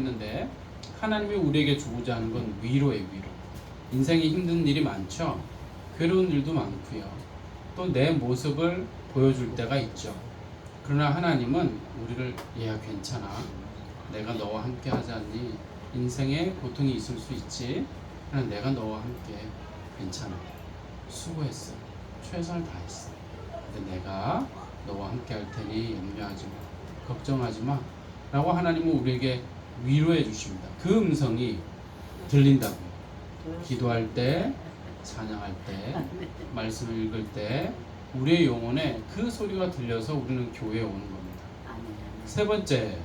있는데 하나님이 우리에게 주고자 하는 건 위로예요. 위로. 인생에 힘든 일이 많죠. 괴로운 일도 많고요. 또 내 모습을 보여줄 때가 있죠. 그러나 하나님은 우리를 얘야 괜찮아. 내가 너와 함께 하지 않니? 인생에 고통이 있을 수 있지. 그러나 내가 너와 함께 괜찮아. 수고했어. 최선을 다했어. 근데 내가 너와 함께 할 테니 염려하지 마. 걱정하지 마. 라고 하나님은 우리에게 위로해 주십니다. 그 음성이 들린다고요. 기도할 때, 찬양할 때, 말씀을 읽을 때 우리의 영혼에 그 소리가 들려서 우리는 교회에 오는 겁니다. 세 번째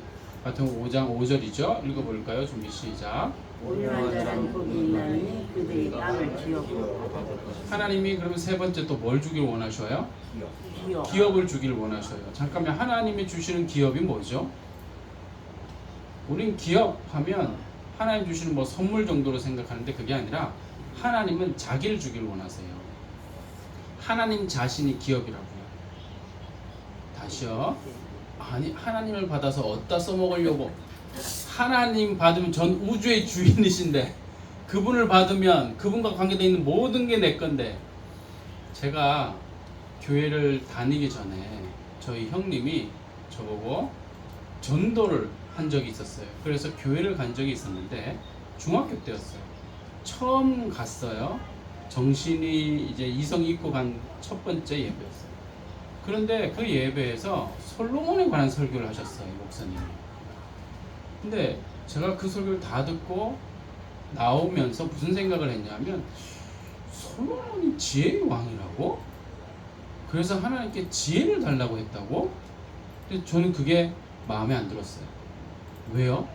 같은 5장 5절이죠. 읽어볼까요? 준비 시작. 온유한 자는 복이 있나니 그들이 땅을 기업으로. 하나님이 그러면 세 번째 또 뭘 주길 원하셔요? 기업을 주길 원하셔요. 잠깐만, 하나님이 주시는 기업이 뭐죠? 우린 기업하면 하나님 주시는 뭐 선물 정도로 생각하는데 그게 아니라 하나님은 자기를 주길 원하세요. 하나님 자신이 기업이라고요. 다시요. 아니, 하나님을 받아서 어디다 써먹으려고. 하나님 받으면 전 우주의 주인이신데 그분을 받으면 그분과 관계되어 있는 모든 게 내 건데. 제가 교회를 다니기 전에 저희 형님이 저보고 전도를 한 적이 있었어요. 그래서 교회를 간 적이 있었는데 중학교 때였어요. 처음 갔어요. 정신이 이제 이성이 있고 간 첫 번째 예배였어요. 그런데 그 예배에서 솔로몬에 관한 설교를 하셨어요, 목사님이. 근데 제가 그 설교를 다 듣고 나오면서 무슨 생각을 했냐면, 솔로몬이 지혜의 왕이라고? 그래서 하나님께 지혜를 달라고 했다고? 근데 저는 그게 마음에 안 들었어요. 왜요?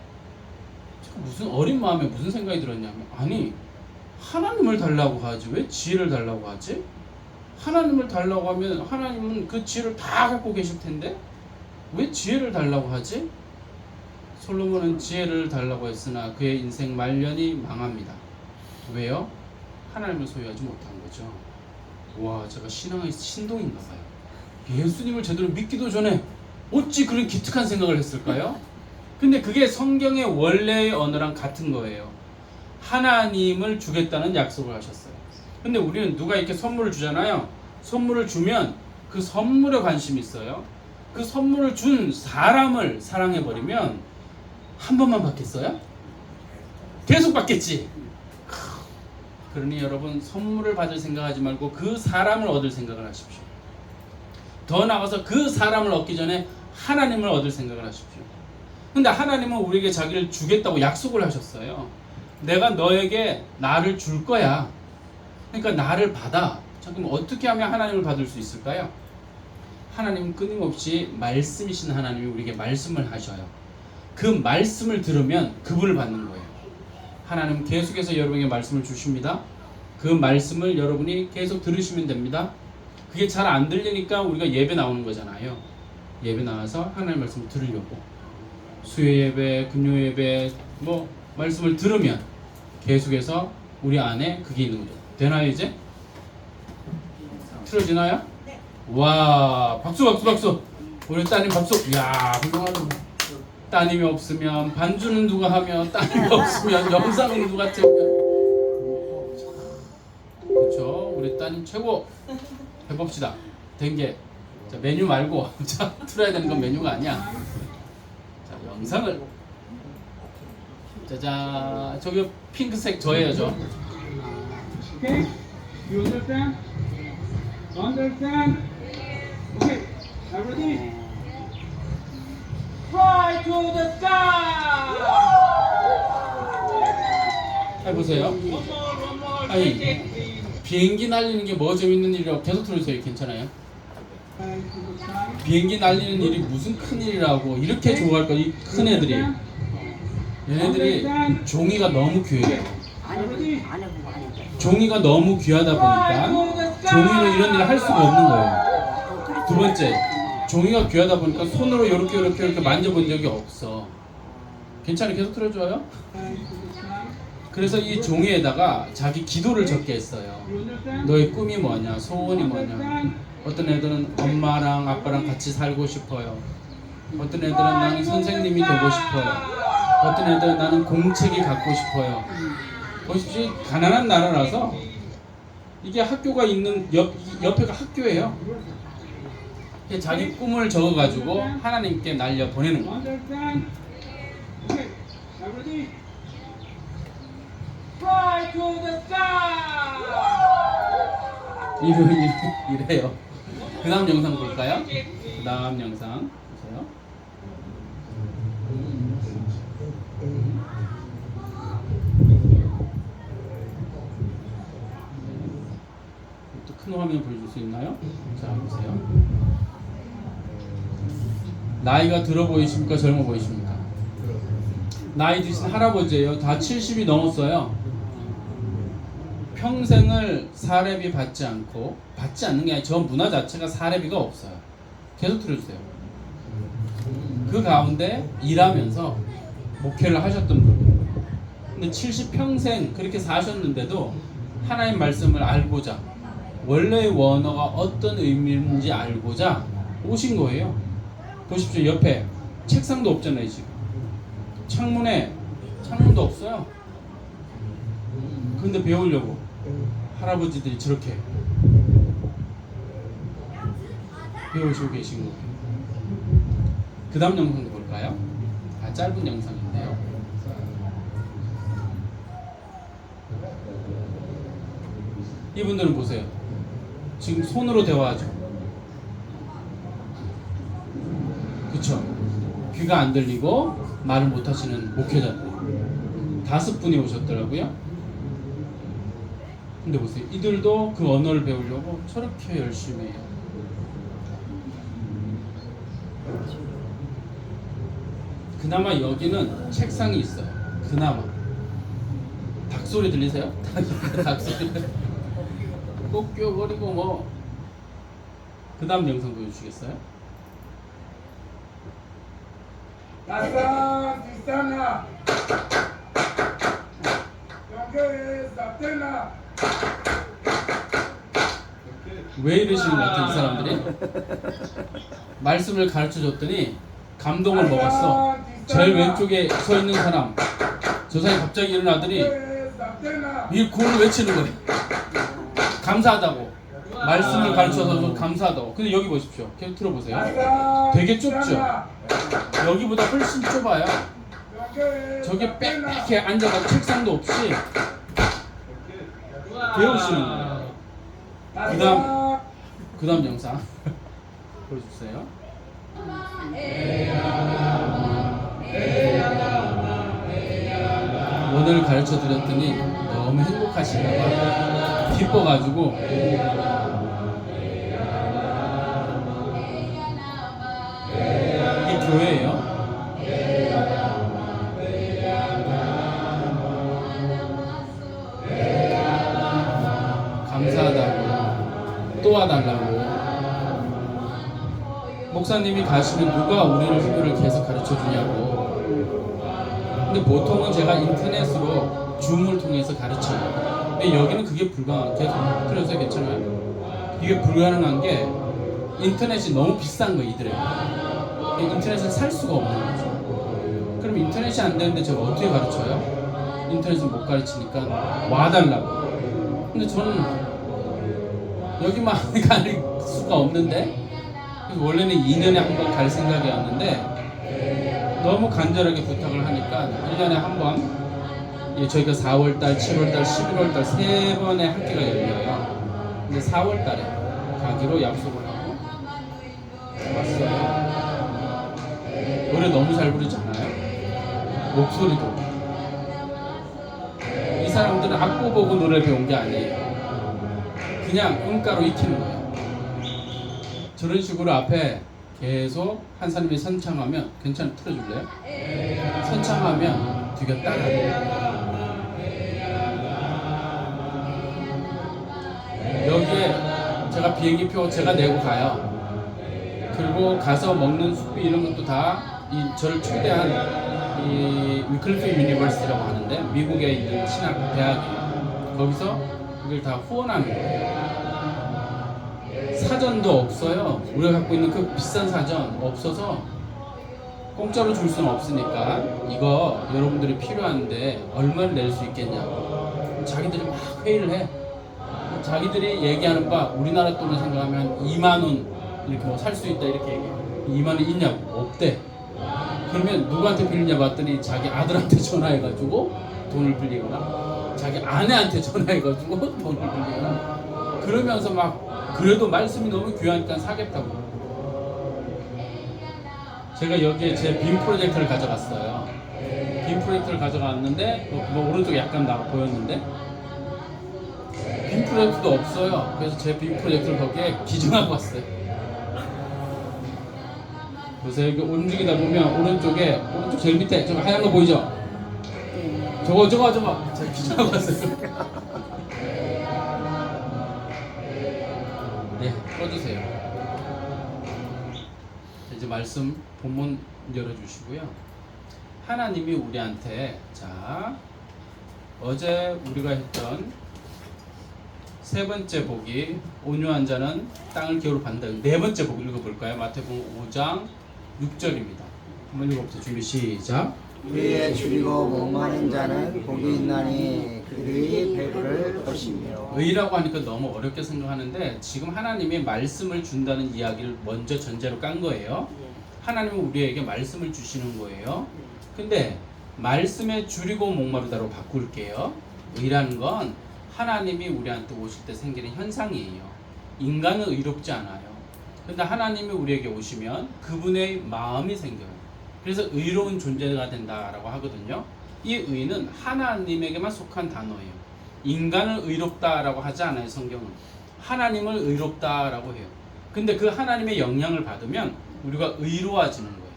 제가 무슨 어린 마음에 무슨 생각이 들었냐면, 아니, 하나님을 달라고 하지 왜 지혜를 달라고 하지? 하나님을 달라고 하면 하나님은 그 지혜를 다 갖고 계실 텐데 왜 지혜를 달라고 하지? 솔로몬은 지혜를 달라고 했으나 그의 인생 말년이 망합니다. 왜요? 하나님을 소유하지 못한 거죠. 와, 제가 신앙의 신동인가 봐요. 예수님을 제대로 믿기도 전에 어찌 그런 기특한 생각을 했을까요? 근데 그게 성경의 원래의 언어랑 같은 거예요. 하나님을 주겠다는 약속을 하셨어요. 근데 우리는 누가 이렇게 선물을 주잖아요. 선물을 주면 그 선물에 관심이 있어요. 그 선물을 준 사람을 사랑해버리면 한 번만 받겠어요? 계속 받겠지. 그러니 여러분, 선물을 받을 생각하지 말고 그 사람을 얻을 생각을 하십시오. 더 나아가서 그 사람을 얻기 전에 하나님을 얻을 생각을 하십시오. 근데 하나님은 우리에게 자기를 주겠다고 약속을 하셨어요. 내가 너에게 나를 줄 거야. 그러니까 나를 받아. 잠깐만, 어떻게 하면 하나님을 받을 수 있을까요? 하나님은 끊임없이 말씀이신 하나님이 우리에게 말씀을 하셔요. 그 말씀을 들으면 그분을 받는 거예요. 하나님은 계속해서 여러분에게 말씀을 주십니다. 그 말씀을 여러분이 계속 들으시면 됩니다. 그게 잘 안 들리니까 우리가 예배 나오는 거잖아요. 예배 나와서 하나님의 말씀을 들으려고. 수요 예배, 금요 예배, 뭐 말씀을 들으면 계속해서 우리 안에 그게 있는 거죠. 되나요 이제? 틀어지나요? 네. 와, 박수 박수 박수. 우리 따님 박수. 이야, 훌륭하다. 따님이 없으면 반주는 누가 하면, 따님이 없으면 영상은 누가 찍으면. 그렇죠. 우리 따님 최고. 해봅시다. 된 게. 자, 메뉴 말고 자, 틀어야 되는 건 메뉴가 아니야. 자, 영상을. 짜잔. 저기 핑크색 저예요, 저. Okay? You understand? Understand? Okay. Everything? Fly to the sky! 해보세요. One more. 아니, Take it, please. 비행기 날리는 게 뭐 재밌는 일이라고 계속 들으세요. 괜찮아요? Fly to the sky. 비행기 날리는 일이 무슨 큰 일이라고 이렇게 좋아할 거, 이 큰 애들이. 얘네들이 종이가 너무 귀해요. 안 해보고 안 해. 종이가 너무 귀하다 보니까 종이는 이런 일을 할 수가 없는 거예요. 두 번째, 종이가 귀하다 보니까 손으로 이렇게 만져본 적이 없어. 괜찮아? 계속 틀어줘요? Fly to the sky. 그래서 이 종이에다가 자기 기도를 적게 했어요. You understand? 너의 꿈이 뭐냐? 소원이 뭐냐? 어떤 애들은 엄마랑 아빠랑 같이 살고 싶어요. 어떤 애들은 나는 선생님이 되고 싶어요. 어떤 애들 나는 공책이 갖고 싶어요. 보십시오. 가난한 나라라서 이게 학교가 있는 옆에가 학교예요. 자기 꿈을 적어가지고 하나님께 날려 보내는 거예요. Understand? Okay. Now ready? Fly to the sky! 이래요. 그 다음 영상 볼까요? 그 다음 영상 보세요. 또 큰 화면 보여줄 수 있나요? 자, 보세요. 나이가 들어 보이십니까? 젊어 보이십니까? 나이 드신 할아버지예요. 다 70이 넘었어요. 평생을 사례비 받지 않는 게 아니라 저 문화 자체가 사례비가 없어요. 계속 들어주세요. 그 가운데 일하면서 목회를 하셨던 분이에요. 근데 70평생 그렇게 사셨는데도 하나님 말씀을 알고자, 원래의 원어가 어떤 의미인지 알고자 오신 거예요. 보십시오. 옆에 책상도 없잖아요. 지금 창문도 없어요. 근데 배우려고 할아버지들이 저렇게 배우시고 계신 거예요. 그 다음 영상도 볼까요? 짧은 영상인데요. 이분들은 보세요. 지금 손으로 대화하죠. 그쵸? 귀가 안 들리고 말을 못 하시는 목회자들 5분이 오셨더라고요. 근데 보세요. 이들도 그 언어를 배우려고 저렇게 열심히 해요. 그나마 여기는 책상이 있어요. 그나마. 닭소리 들리세요? 닭소리. 꼭 껴버리고 뭐. 그 다음 영상 보여주시겠어요? Tasa, Tistana. Yonke, Satena. 왜 이러시는 것 같아요, 이 사람들이? 말씀을 가르쳐 줬더니 감동을 먹었어. 제일 왼쪽에 서 있는 사람, 저 사람이 갑자기 일어나더니 이 구호를 외치는 거예요. 감사하다고. 말씀을 가르쳐서 감사하다고. 근데 여기 보십시오. 계속 들어보세요. 되게 좁죠? 여기보다 훨씬 좁아요. 저기 빽빽하게 앉아서 책상도 없이 배우시는 거예요. 그 다음 영상 보여주세요. 오늘 가르쳐 드렸더니 너무 행복하시나봐. 기뻐가지고 이게 교회예요. 감사하다고 도와달라고. 목사님이 가시면 누가 우리를 후배를 계속 가르쳐 주냐고. 근데 보통은 제가 인터넷으로 줌을 통해서 가르쳐요. 근데 여기는 그게 불가능해요. 계속 틀어서 괜찮아요. 이게 불가능한 게 인터넷이 너무 비싼 거 이들에게. 인터넷을 살 수가 없는 거죠. 그럼 인터넷이 안 되는데 제가 어떻게 가르쳐요? 인터넷을 못 가르치니까 와달라고. 근데 저는 여기만 갈 수가 없는데, 그래서 원래는 2년에 한 번 갈 생각이었는데 너무 간절하게 부탁을 하니까 1년에 한 번, 저희가 4월달, 7월달, 11월달 3번의 학기가 열려요. 근데 4월달에 가기로 약속을 하고 왔어요. 노래 너무 잘 부르잖아요. 목소리도. 이 사람들은 악보 보고 노래 배운 게 아니에요. 그냥 음가로 익히는 거예요. 저런 식으로 앞에 계속 한 사람이 선창하면, 괜찮아, 틀어줄래요? 선창하면 뒤가 따라요. 여기에 제가 비행기표 제가 내고 가요. 그리고 가서 먹는 숙비 이런 것도 다 저를 초대한 이 위클리프 유니버시티라고 하는데, 미국에 있는 신학 대학이에요. 거기서 이걸 다 후원하는 거예요. 사전도 없어요. 우리가 갖고 있는 그 비싼 사전 없어서 공짜로 줄 수는 없으니까 이거 여러분들이 필요한데 얼마를 낼 수 있겠냐고 자기들이 막 회의를 해. 자기들이 얘기하는 바 우리나라 돈을 생각하면 2만 원 이렇게 뭐 살 수 있다 이렇게 얘기해. 2만 원 있냐고 없대. 그러면 누구한테 빌리냐 봤더니 자기 아들한테 전화해가지고 돈을 빌리거나 자기 아내한테 전화해가지고 돈을 빌리거나 그러면서 막 그래도 말씀이 너무 귀하니까 사겠다고. 제가 여기에 제 빔 프로젝트를 가져갔어요. 빔 프로젝트를 가져갔는데 뭐 오른쪽에 약간 나 보였는데 빔 프로젝트도 없어요. 그래서 제 빔 프로젝트를 거기에 기증하고 왔어요. 그래서 여기 움직이다 보면 오른쪽 제일 밑에 저거 하얀 거 보이죠? 저거 제가 기증하고 왔어요. 네, 꺼주세요. 이제 말씀 본문 열어주시고요. 하나님이 우리한테 자 어제 우리가 했던 세 번째 복이 온유한 자는 땅을 기업으로 받는다. 네 번째 복 읽어볼까요? 마태복음 5장 6절입니다. 한번 읽어보세요. 준비 시작. 위에 줄이고 목마른 자는 복이 있나니 그들이 배부를 것이며. 의라고 하니까 너무 어렵게 생각하는데 지금 하나님이 말씀을 준다는 이야기를 먼저 전제로 깐 거예요. 하나님은 우리에게 말씀을 주시는 거예요. 근데 말씀에 줄이고 목마르다로 바꿀게요. 의라는 건 하나님이 우리한테 오실 때 생기는 현상이에요. 인간은 의롭지 않아요. 근데 하나님이 우리에게 오시면 그분의 마음이 생겨요. 그래서 의로운 존재가 된다라고 하거든요. 이 의는 하나님에게만 속한 단어예요. 인간을 의롭다라고 하지 않아요. 성경은 하나님을 의롭다라고 해요. 근데 그 하나님의 영향을 받으면 우리가 의로워지는 거예요.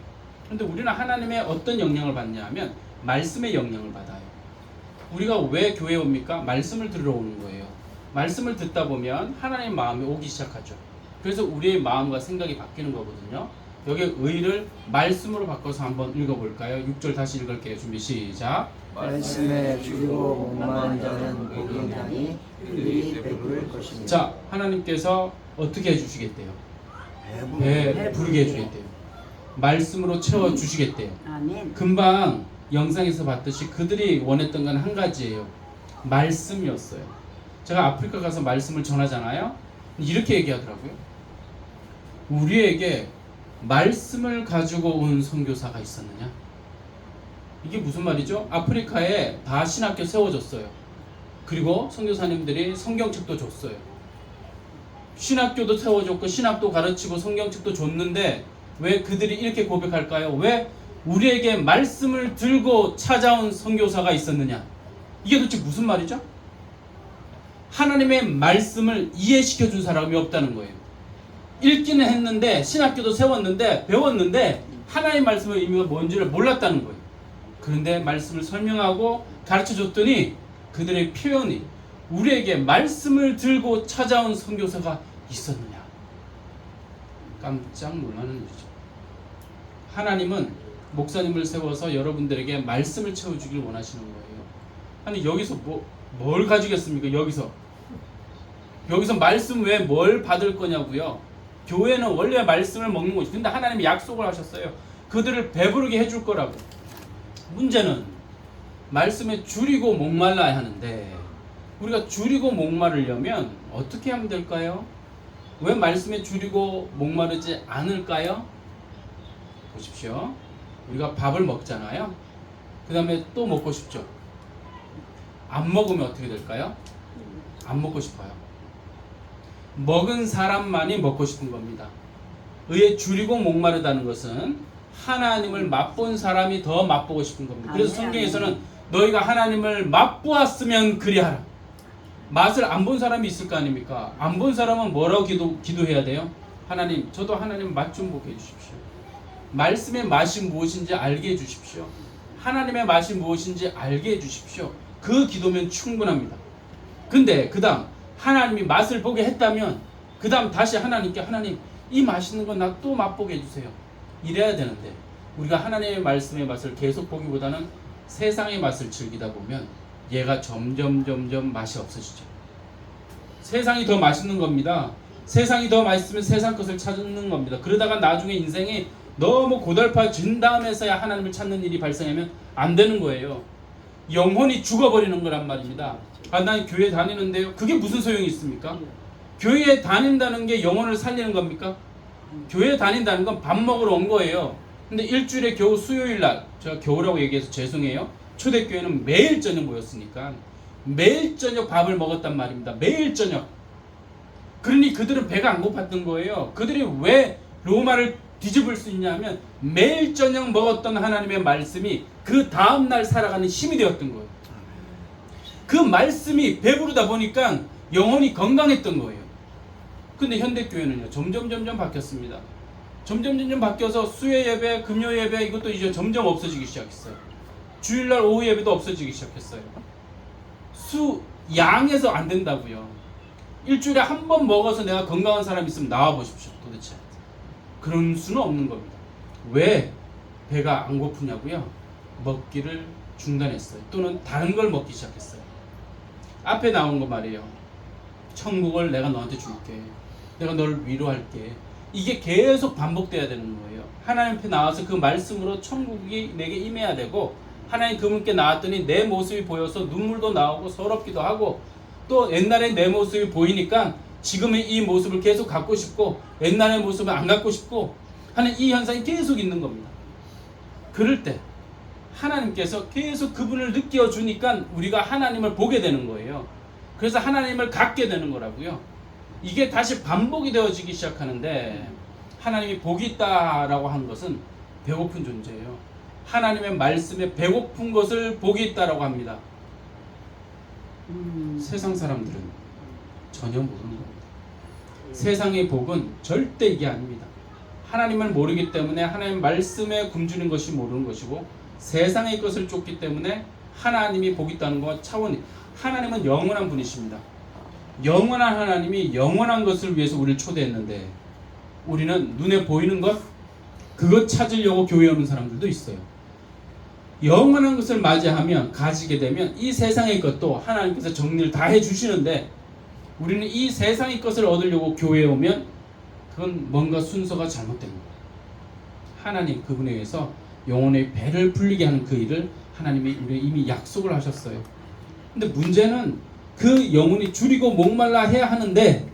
근데 우리는 하나님의 어떤 영향을 받냐 하면 말씀의 영향을 받아요. 우리가 왜 교회에 옵니까? 말씀을 들으러 오는 거예요. 말씀을 듣다 보면 하나님의 마음이 오기 시작하죠. 그래서 우리의 마음과 생각이 바뀌는 거거든요. 여기 의를 말씀으로 바꿔서 한번 읽어볼까요? 6절 다시 읽을게요. 준비 시작. 말씀에 줄이고 목마른 자는 복이 있나니 그들이 배부를 것이며. 자, 하나님께서 어떻게 해주시겠대요? 배부르게 해주겠대요. 말씀으로 채워주시겠대요. 아멘. 금방 영상에서 봤듯이 그들이 원했던 건 한 가지예요. 말씀이었어요. 제가 아프리카 가서 말씀을 전하잖아요. 이렇게 얘기하더라고요. 우리에게 말씀을 가지고 온 선교사가 있었느냐? 이게 무슨 말이죠? 아프리카에 다 신학교 세워졌어요. 그리고 선교사님들이 성경책도 줬어요. 신학교도 세워줬고 신학도 가르치고 성경책도 줬는데 왜 그들이 이렇게 고백할까요? 왜 우리에게 말씀을 들고 찾아온 선교사가 있었느냐? 이게 도대체 무슨 말이죠? 하나님의 말씀을 이해시켜 준 사람이 없다는 거예요. 읽기는 했는데 신학교도 세웠는데 배웠는데 하나님의 말씀의 의미가 뭔지를 몰랐다는 거예요. 그런데 말씀을 설명하고 가르쳐 줬더니 그들의 표현이 우리에게 말씀을 들고 찾아온 선교사가 있었느냐? 깜짝 놀라는 일이죠. 하나님은 목사님을 세워서 여러분들에게 말씀을 채워주길 원하시는 거예요. 아니 여기서 뭘 가지겠습니까? 여기서 말씀 외에 뭘 받을 거냐고요. 교회는 원래 말씀을 먹는 거지. 근데 하나님이 약속을 하셨어요. 그들을 배부르게 해줄 거라고. 문제는 말씀에 줄이고 목말라야 하는데 우리가 줄이고 목마르려면 어떻게 하면 될까요? 왜 말씀에 줄이고 목마르지 않을까요? 보십시오. 우리가 밥을 먹잖아요. 그 다음에 또 먹고 싶죠. 안 먹으면 어떻게 될까요? 안 먹고 싶어요. 먹은 사람만이 먹고 싶은 겁니다. 의에 줄이고 목마르다는 것은 하나님을 맛본 사람이 더 맛보고 싶은 겁니다. 그래서 성경에서는 너희가 하나님을 맛보았으면 그리하라. 맛을 안 본 사람이 있을 거 아닙니까? 안 본 사람은 뭐라고 기도해야 돼요? 하나님, 저도 하나님 맛 좀 보게 해주십시오. 말씀의 맛이 무엇인지 알게 해주십시오. 하나님의 맛이 무엇인지 알게 해주십시오. 그 기도면 충분합니다. 근데 그 다음 하나님이 맛을 보게 했다면 그 다음 다시 하나님께 하나님 이 맛있는 건 나 또 맛보게 해주세요. 이래야 되는데 우리가 하나님의 말씀의 맛을 계속 보기보다는 세상의 맛을 즐기다 보면 얘가 점점 맛이 없어지죠. 세상이 더 맛있는 겁니다. 세상이 더 맛있으면 세상 것을 찾는 겁니다. 그러다가 나중에 인생이 너무 고달파진 다음에서야 하나님을 찾는 일이 발생하면 안 되는 거예요. 영혼이 죽어버리는 거란 말입니다. 아, 난 교회 다니는데요. 그게 무슨 소용이 있습니까? 교회에 다닌다는 게 영혼을 살리는 겁니까? 교회 다닌다는 건 밥 먹으러 온 거예요. 근데 일주일에 겨우 수요일 날, 제가 겨우라고 얘기해서 죄송해요. 초대교회는 매일 저녁 모였으니까 매일 저녁 밥을 먹었단 말입니다. 매일 저녁. 그러니 그들은 배가 안 고팠던 거예요. 그들이 왜 로마를 뒤집을 수 있냐면 매일 저녁 먹었던 하나님의 말씀이 그 다음날 살아가는 힘이 되었던 거예요. 그 말씀이 배부르다 보니까 영혼이 건강했던 거예요. 근데 현대교회는요, 점점 바뀌었습니다. 점점 바뀌어서 수요 예배, 금요 예배 이것도 이제 점점 없어지기 시작했어요. 주일날 오후 예배도 없어지기 시작했어요. 양에서 안 된다고요. 일주일에 한 번 먹어서 내가 건강한 사람 있으면 나와 보십시오. 도대체 그런 수는 없는 겁니다. 왜 배가 안 고프냐고요? 먹기를 중단했어요. 또는 다른 걸 먹기 시작했어요. 앞에 나온 거 말이에요. 천국을 내가 너한테 줄게. 내가 너를 위로할게. 이게 계속 반복돼야 되는 거예요. 하나님 앞에 나와서 그 말씀으로 천국이 내게 임해야 되고, 하나님 그분께 나왔더니 내 모습이 보여서 눈물도 나오고 서럽기도 하고, 또 옛날에 내 모습이 보이니까 지금의 이 모습을 계속 갖고 싶고 옛날의 모습을 안 갖고 싶고 하는 이 현상이 계속 있는 겁니다. 그럴 때 하나님께서 계속 그분을 느껴주니까 우리가 하나님을 보게 되는 거예요. 그래서 하나님을 갖게 되는 거라고요. 이게 다시 반복이 되어지기 시작하는데, 하나님이 복이 있다라고 하는 것은 배고픈 존재예요. 하나님의 말씀에 배고픈 것을 복이 있다라고 합니다. 세상 사람들은 전혀 모르는 겁니다. 세상의 복은 절대 이게 아닙니다. 하나님을 모르기 때문에 하나님 말씀에 굶주린 것이 모르는 것이고, 세상의 것을 쫓기 때문에 하나님이 복이 있다는 것과 차원이, 하나님은 영원한 분이십니다. 영원한 하나님이 영원한 것을 위해서 우리를 초대했는데, 우리는 눈에 보이는 것, 그것 찾으려고 교회에 오는 사람들도 있어요. 영원한 것을 맞이하면, 가지게 되면 이 세상의 것도 하나님께서 정리를 다 해주시는데, 우리는 이 세상의 것을 얻으려고 교회에 오면 그건 뭔가 순서가 잘못된 거예요. 하나님 그분에 의해서 영혼의 배를 불리게 하는 그 일을 하나님이 우리에게 이미 약속을 하셨어요. 근데 문제는 그 영혼이 줄이고 목말라 해야 하는데,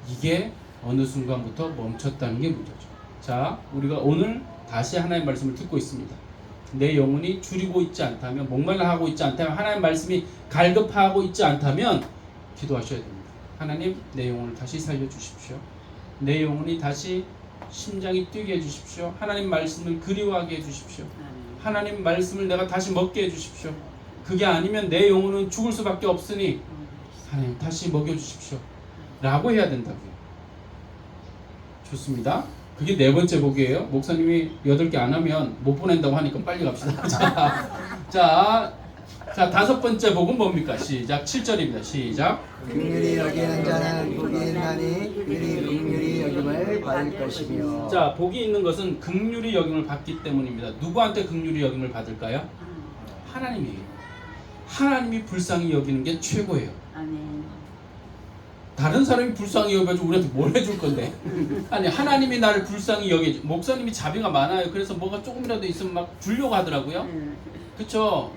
이게 어느 순간부터 멈췄다는 게 문제죠. 자, 우리가 오늘 다시 하나님의 말씀을 듣고 있습니다. 내 영혼이 줄이고 있지 않다면, 목말라 하고 있지 않다면, 하나님의 말씀이 갈급하고 있지 않다면 기도하셔야 됩니다. 하나님, 내 영혼을 다시 살려주십시오. 내 영혼이 다시 심장이 뛰게 해주십시오. 하나님 말씀을 그리워하게 해주십시오. 하나님 말씀을 내가 다시 먹게 해주십시오. 그게 아니면 내 영혼은 죽을 수밖에 없으니 하나님 다시 먹여주십시오 라고 해야 된다고요. 좋습니다. 그게 네 번째 복이에요. 목사님이 8개 안 하면 못 보낸다고 하니까 빨리 갑시다. 자, 다섯 번째 복은 뭡니까? 시작. 7절입니다. 시작. 긍휼히 여기는 자는 복이 있나니 그들이 긍휼히 여김을 받을 것이며. 자, 복이 있는 것은 긍휼히 여김을 받기 때문입니다. 누구한테 긍휼히 여김을 받을까요? 하나님이에요. 하나님이 불쌍히 여기는 게 최고예요. 아멘. 다른 사람이 불쌍히 여겨가지고 우리한테 뭘 해줄 건데? 아니, 하나님이 나를 불쌍히 여겨. 목사님이 자비가 많아요. 그래서 뭐가 조금이라도 있으면 막 주려고 하더라고요. 그쵸?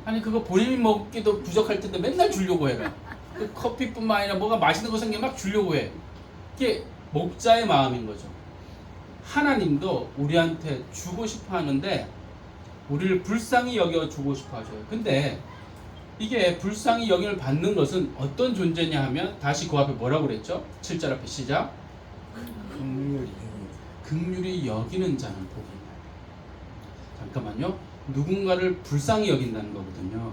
아니, 그거 본인이 먹기도 부족할 텐데 맨날 주려고 해라. 그 커피뿐만 아니라 뭐가 맛있는 거 생기면 막 주려고 해. 이게 목자의 마음인 거죠. 하나님도 우리한테 주고 싶어 하는데 우리를 불쌍히 여겨주고 싶어 하셔요. 근데 이게 불쌍히 여김을 받는 것은 어떤 존재냐 하면, 다시 그 앞에 뭐라고 그랬죠? 7절 앞에 시작. 긍휼히 여기는 자는 복이 있나니. 잠깐만요. 누군가를 불쌍히 여긴다는 거거든요.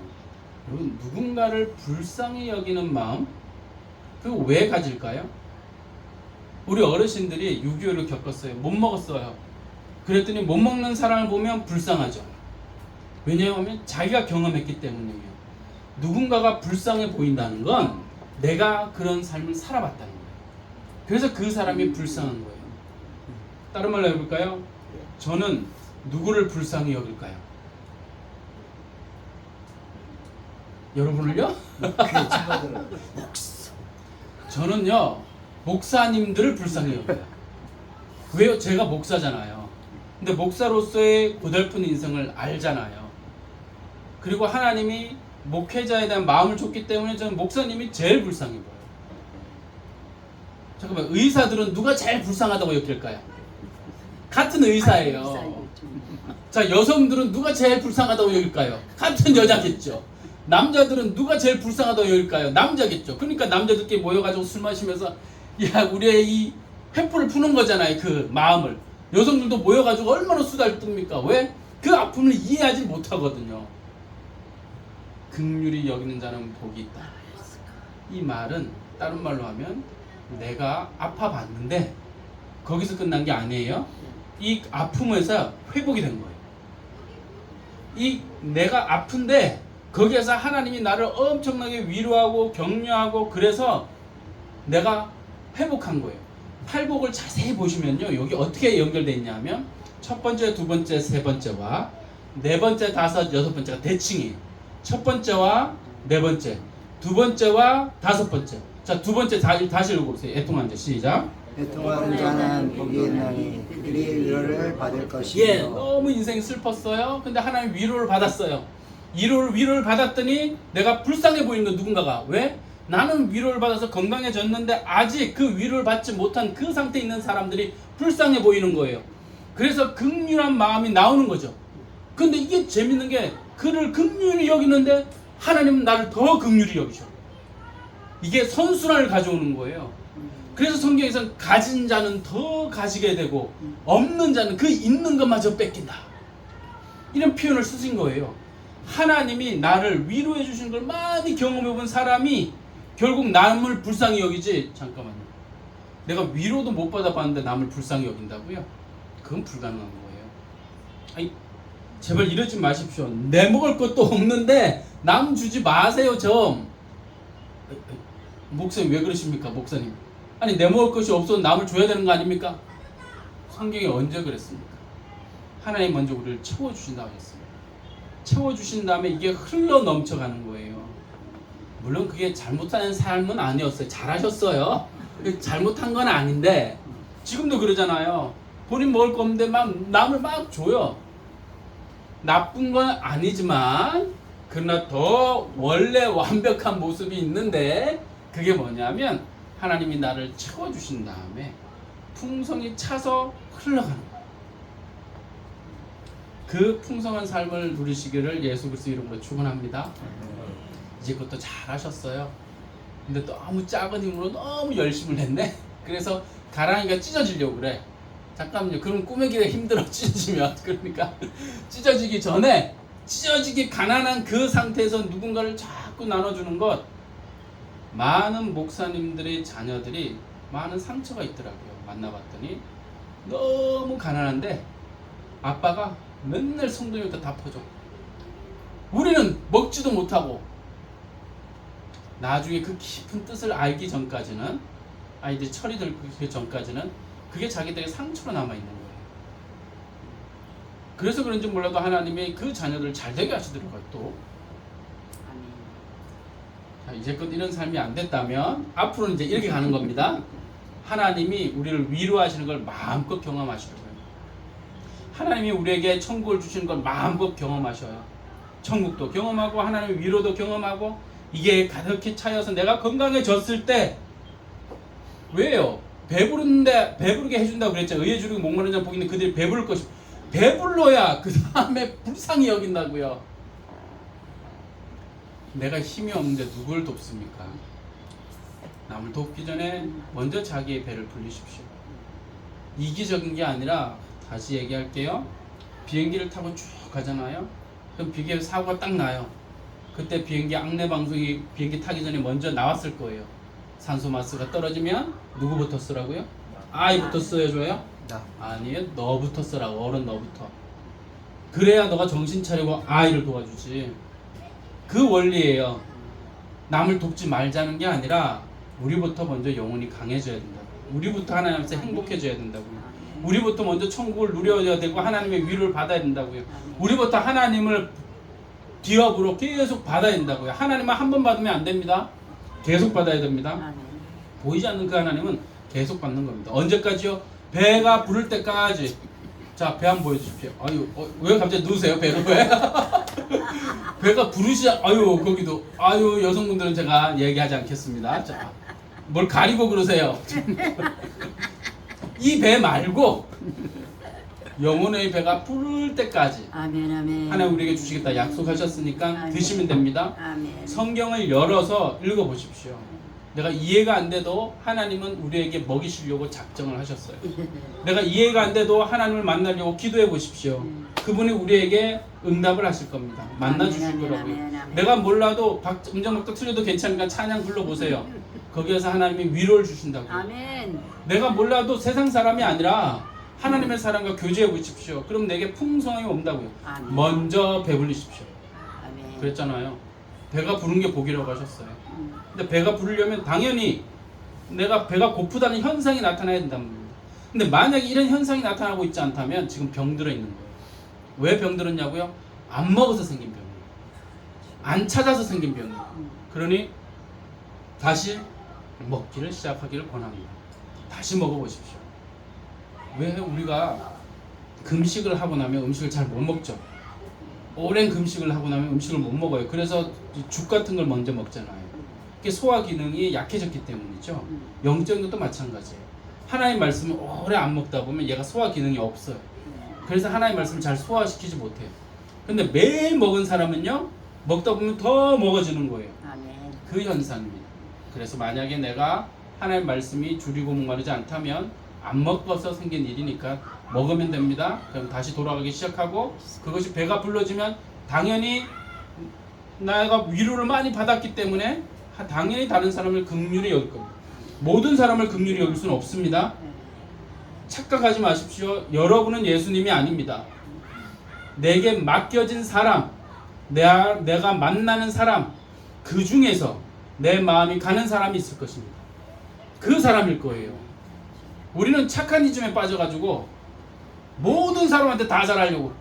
여러분, 누군가를 불쌍히 여기는 마음, 그거 왜 가질까요? 우리 어르신들이 6.25를 겪었어요. 못 먹었어요. 그랬더니 못 먹는 사람을 보면 불쌍하죠. 왜냐하면 자기가 경험했기 때문이에요. 누군가가 불쌍해 보인다는 건 내가 그런 삶을 살아봤다는 거예요. 그래서 그 사람이 불쌍한 거예요. 다른 말로 해볼까요? 저는 누구를 불쌍히 여길까요? 여러분을요? 저는요, 목사님들을 불쌍히 여겨요. 왜요? 제가 목사잖아요. 근데 목사로서의 고달픈 인생을 알잖아요. 그리고 하나님이 목회자에 대한 마음을 줬기 때문에 저는 목사님이 제일 불쌍해 보여요. 잠깐만, 의사들은 누가 제일 불쌍하다고 여길까요? 같은 의사예요. 자, 여성들은 누가 제일 불쌍하다고 여길까요? 같은 여자겠죠. 남자들은 누가 제일 불쌍하다고 여길까요? 남자겠죠. 그러니까 남자들끼리 모여가지고 술 마시면서 야, 우리의 이 회포를 푸는 거잖아요. 그 마음을. 여성들도 모여가지고 얼마나 수다를 뜹니까? 왜? 그 아픔을 이해하지 못하거든요. 긍휼히 여기는 자는 복이 있다. 이 말은 다른 말로 하면 내가 아파봤는데 거기서 끝난 게 아니에요. 이 아픔에서 회복이 된 거예요. 이 내가 아픈데 거기에서 하나님이 나를 엄청나게 위로하고 격려하고 그래서 내가 회복한 거예요. 팔복을 자세히 보시면요. 여기 어떻게 연결되어 있냐면 첫 번째, 두 번째, 세 번째와 네 번째, 다섯, 여섯 번째가 대칭이에요. 첫 번째와 네 번째, 두 번째와 다섯 번째. 자, 두 번째 다시 읽어보세요. 애통한 자 시작. 애통하는 자는 복이 있나니 그들이 위로를 받을 것이요. 예, 너무 인생이 슬펐어요. 근데 하나님 위로를 받았어요. 위로를 받았더니 내가 불쌍해 보이는 거 누군가가. 왜? 나는 위로를 받아서 건강해졌는데 아직 그 위로를 받지 못한 그 상태에 있는 사람들이 불쌍해 보이는 거예요. 그래서 긍휼한 마음이 나오는 거죠. 근데 이게 재밌는 게 그를 긍휼히 여기는데 하나님은 나를 더 긍휼히 여기셔. 이게 선순환을 가져오는 거예요. 그래서 성경에서는 가진 자는 더 가지게 되고 없는 자는 그 있는 것마저 뺏긴다. 이런 표현을 쓰신 거예요. 하나님이 나를 위로해 주신 걸 많이 경험해 본 사람이 결국 남을 불쌍히 여기지. 잠깐만요. 내가 위로도 못 받아봤는데 남을 불쌍히 여긴다고요? 그건 불가능한 거예요. 아니, 제발 이러지 마십시오. 내 먹을 것도 없는데 남 주지 마세요 좀. 목사님 왜 그러십니까? 목사님. 아니, 내 먹을 것이 없어도 남을 줘야 되는 거 아닙니까? 성경이 언제 그랬습니까? 하나님 먼저 우리를 채워주신다고 했습니다. 채워주신 다음에 이게 흘러 넘쳐가는 거예요. 물론 그게 잘못하는 삶은 아니었어요. 잘하셨어요. 잘못한 건 아닌데 지금도 그러잖아요. 본인 먹을 거 없는데 막 남을 막 줘요. 나쁜 건 아니지만 그러나 더 원래 완벽한 모습이 있는데 그게 뭐냐면 하나님이 나를 채워주신 다음에 풍성이 차서 흘러가는 거예요. 그 풍성한 삶을 누리시기를 예수 그리스도 이름으로 축원합니다. 이제 그것도 잘하셨어요. 근데 너무 작은 힘으로 너무 열심을 했네. 그래서 가랑이가 찢어지려고 그래. 잠깐만요. 그럼 꾸미기가 힘들어. 찢어지면. 그러니까 찢어지기 전에 찢어지기 가난한 그 상태에서 누군가를 자꾸 나눠주는 것. 많은 목사님들의 자녀들이 많은 상처가 있더라고요. 만나봤더니 너무 가난한데 아빠가 맨날 성도님한테 다 퍼줘. 우리는 먹지도 못하고. 나중에 그 깊은 뜻을 알기 전까지는, 아이들이 철이 들기 전까지는 그게 자기들의 상처로 남아있는 거예요. 그래서 그런지 몰라도 하나님이 그 자녀들을 잘되게 하시더라고요. 또 자, 이제껏 이런 삶이 안 됐다면 앞으로는 이제 이렇게 가는 겁니다. 하나님이 우리를 위로하시는 걸 마음껏 경험하시려고요. 하나님이 우리에게 천국을 주시는 걸 마음껏 경험하셔요. 천국도 경험하고 하나님의 위로도 경험하고 이게 가득히 차여서 내가 건강해졌을 때 왜요? 배부른데 배부르게 해준다고 그랬죠. 의에 주르고 목마른 자 복이 있는 그들이 배부를 것이 배불러야 그 다음에 불쌍히 여긴다고요. 내가 힘이 없는데 누굴 돕습니까? 남을 돕기 전에 먼저 자기의 배를 불리십시오. 이기적인 게 아니라 다시 얘기할게요. 비행기를 타고 쭉 가잖아요. 그럼 비행기 사고가 딱 나요. 그때 비행기 안내 방송이 비행기 타기 전에 먼저 나왔을 거예요. 산소 마스가 떨어지면 누구부터 쓰라고요? 아이부터 써줘요? 아니에요. 너부터 쓰라고. 어른 너부터. 그래야 너가 정신 차리고 아이를 도와주지. 그 원리예요. 남을 돕지 말자는 게 아니라 우리부터 먼저 영혼이 강해져야 된다고. 우리부터 하나님 앞에서 행복해져야 된다고요. 우리부터 먼저 천국을 누려야 되고 하나님의 위로를 받아야 된다고요. 우리부터 하나님을 기업으로 계속 받아야 된다고요. 하나님은 한 번 받으면 안 됩니다. 계속 받아야 됩니다. 보이지 않는 그 하나님은 계속 받는 겁니다. 언제까지요? 배가 부를 때까지. 자, 배 한번 보여주십시오. 아유, 왜 갑자기 누우세요? 배가 왜? 배가 부르시. 아유, 거기도. 아유, 여성분들은 제가 얘기하지 않겠습니다. 자, 뭘 가리고 그러세요? 이 배 말고 영혼의 배가 부를 때까지 아멘 아멘. 하나님 우리에게 주시겠다 약속하셨으니까 아멘. 드시면 됩니다. 아멘. 성경을 열어서 읽어보십시오. 내가 이해가 안 돼도 하나님은 우리에게 먹이시려고 작정을 하셨어요. 내가 이해가 안 돼도 하나님을 만나려고 기도해 보십시오. 그분이 우리에게 응답을 하실 겁니다. 만나 주실 아멘, 거라고요. 아멘, 아멘. 내가 몰라도 음정박도 틀려도 괜찮으니까 찬양 불러보세요. 거기에서 하나님이 위로를 주신다고요. 아멘. 내가 몰라도 세상 사람이 아니라 하나님의 사랑과 교제해 보십시오. 그럼 내게 풍성함이 온다고요. 아멘. 먼저 배불리십시오. 아멘. 그랬잖아요. 배가 부른 게 복이라고 하셨어요. 근데 배가 부르려면 당연히 내가 배가 고프다는 현상이 나타나야 된단 말입니다. 근데 만약에 이런 현상이 나타나고 있지 않다면 지금 병들어 있는 거예요. 왜 병들었냐고요? 안 먹어서 생긴 병이에요. 안 찾아서 생긴 병이에요. 그러니 다시 먹기를 시작하기를 권합니다. 다시 먹어보십시오. 왜 우리가 금식을 하고 나면 음식을 잘 못 먹죠? 오랜 금식을 하고 나면 음식을 못 먹어요. 그래서 죽 같은 걸 먼저 먹잖아요. 그게 소화 기능이 약해졌기 때문이죠. 영적인 것도 마찬가지예요. 하나님 말씀을 오래 안 먹다 보면 얘가 소화 기능이 없어요. 그래서 하나님 말씀을 잘 소화시키지 못해요. 근데 매일 먹은 사람은요, 먹다 보면 더 먹어지는 거예요. 아멘. 그 현상입니다. 그래서 만약에 내가 하나님 말씀이 줄이고 목마르지 않다면 안 먹어서 생긴 일이니까 먹으면 됩니다. 그럼 다시 돌아가기 시작하고 그것이 배가 불러지면 당연히 내가 위로를 많이 받았기 때문에 당연히 다른 사람을 긍휼히 여길 겁니다. 모든 사람을 긍휼히 여길 수는 없습니다. 착각하지 마십시오. 여러분은 예수님이 아닙니다. 내게 맡겨진 사람, 내가 만나는 사람, 그 중에서 내 마음이 가는 사람이 있을 것입니다. 그 사람일 거예요. 우리는 착한 이즘에 빠져가지고 모든 사람한테 다 잘하려고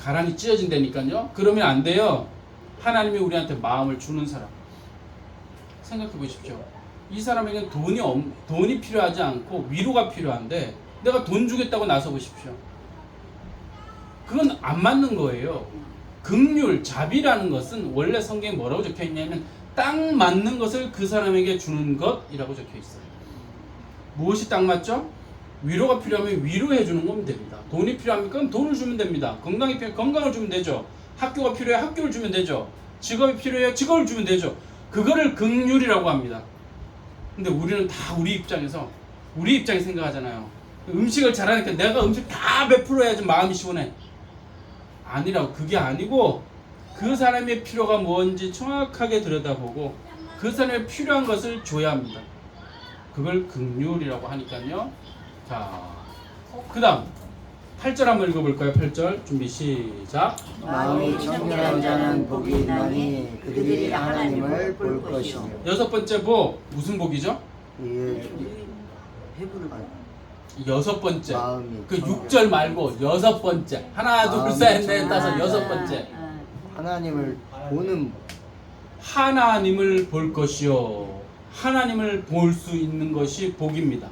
가랑이 찢어진다니까요. 그러면 안 돼요. 하나님이 우리한테 마음을 주는 사람 생각해 보십시오. 이 사람에게는 돈이 필요하지 않고 위로가 필요한데 내가 돈 주겠다고 나서 보십시오. 그건 안 맞는 거예요. 긍휼, 자비라는 것은 원래 성경에 뭐라고 적혀 있냐면 딱 맞는 것을 그 사람에게 주는 것이라고 적혀 있어요. 무엇이 딱 맞죠? 위로가 필요하면 위로해 주는 거면 됩니다. 돈이 필요합니까? 그럼 돈을 주면 됩니다. 건강이 필요하면 건강을 주면 되죠. 학교가 필요해 학교를 주면 되죠. 직업이 필요해 직업을 주면 되죠. 그거를 긍휼이라고 합니다. 근데 우리는 다 우리 입장에 생각하잖아요. 음식을 잘하니까 내가 음식 다 베풀어야지 마음이 시원해. 아니라고. 그게 아니고 그 사람의 필요가 뭔지 정확하게 들여다보고 그 사람의 필요한 것을 줘야 합니다. 그걸 긍휼이라고 하니까요. 자, 그 다음 8절 한번 읽어볼까요? 8절 준비 시작. 마음이 청결한 자는 복이 있나니 그들이 하나님을 볼 것이요. 여섯 번째 복 무슨 복이죠? 여섯 번째. 마음이 그 청결. 6절 말고 여섯 번째. 하나 둘 마음이 셋 넷 청결. 다섯 여섯 번째. 하나님을 보는 하나님을 볼 것이요. 하나님을 볼 수 있는 것이 복입니다.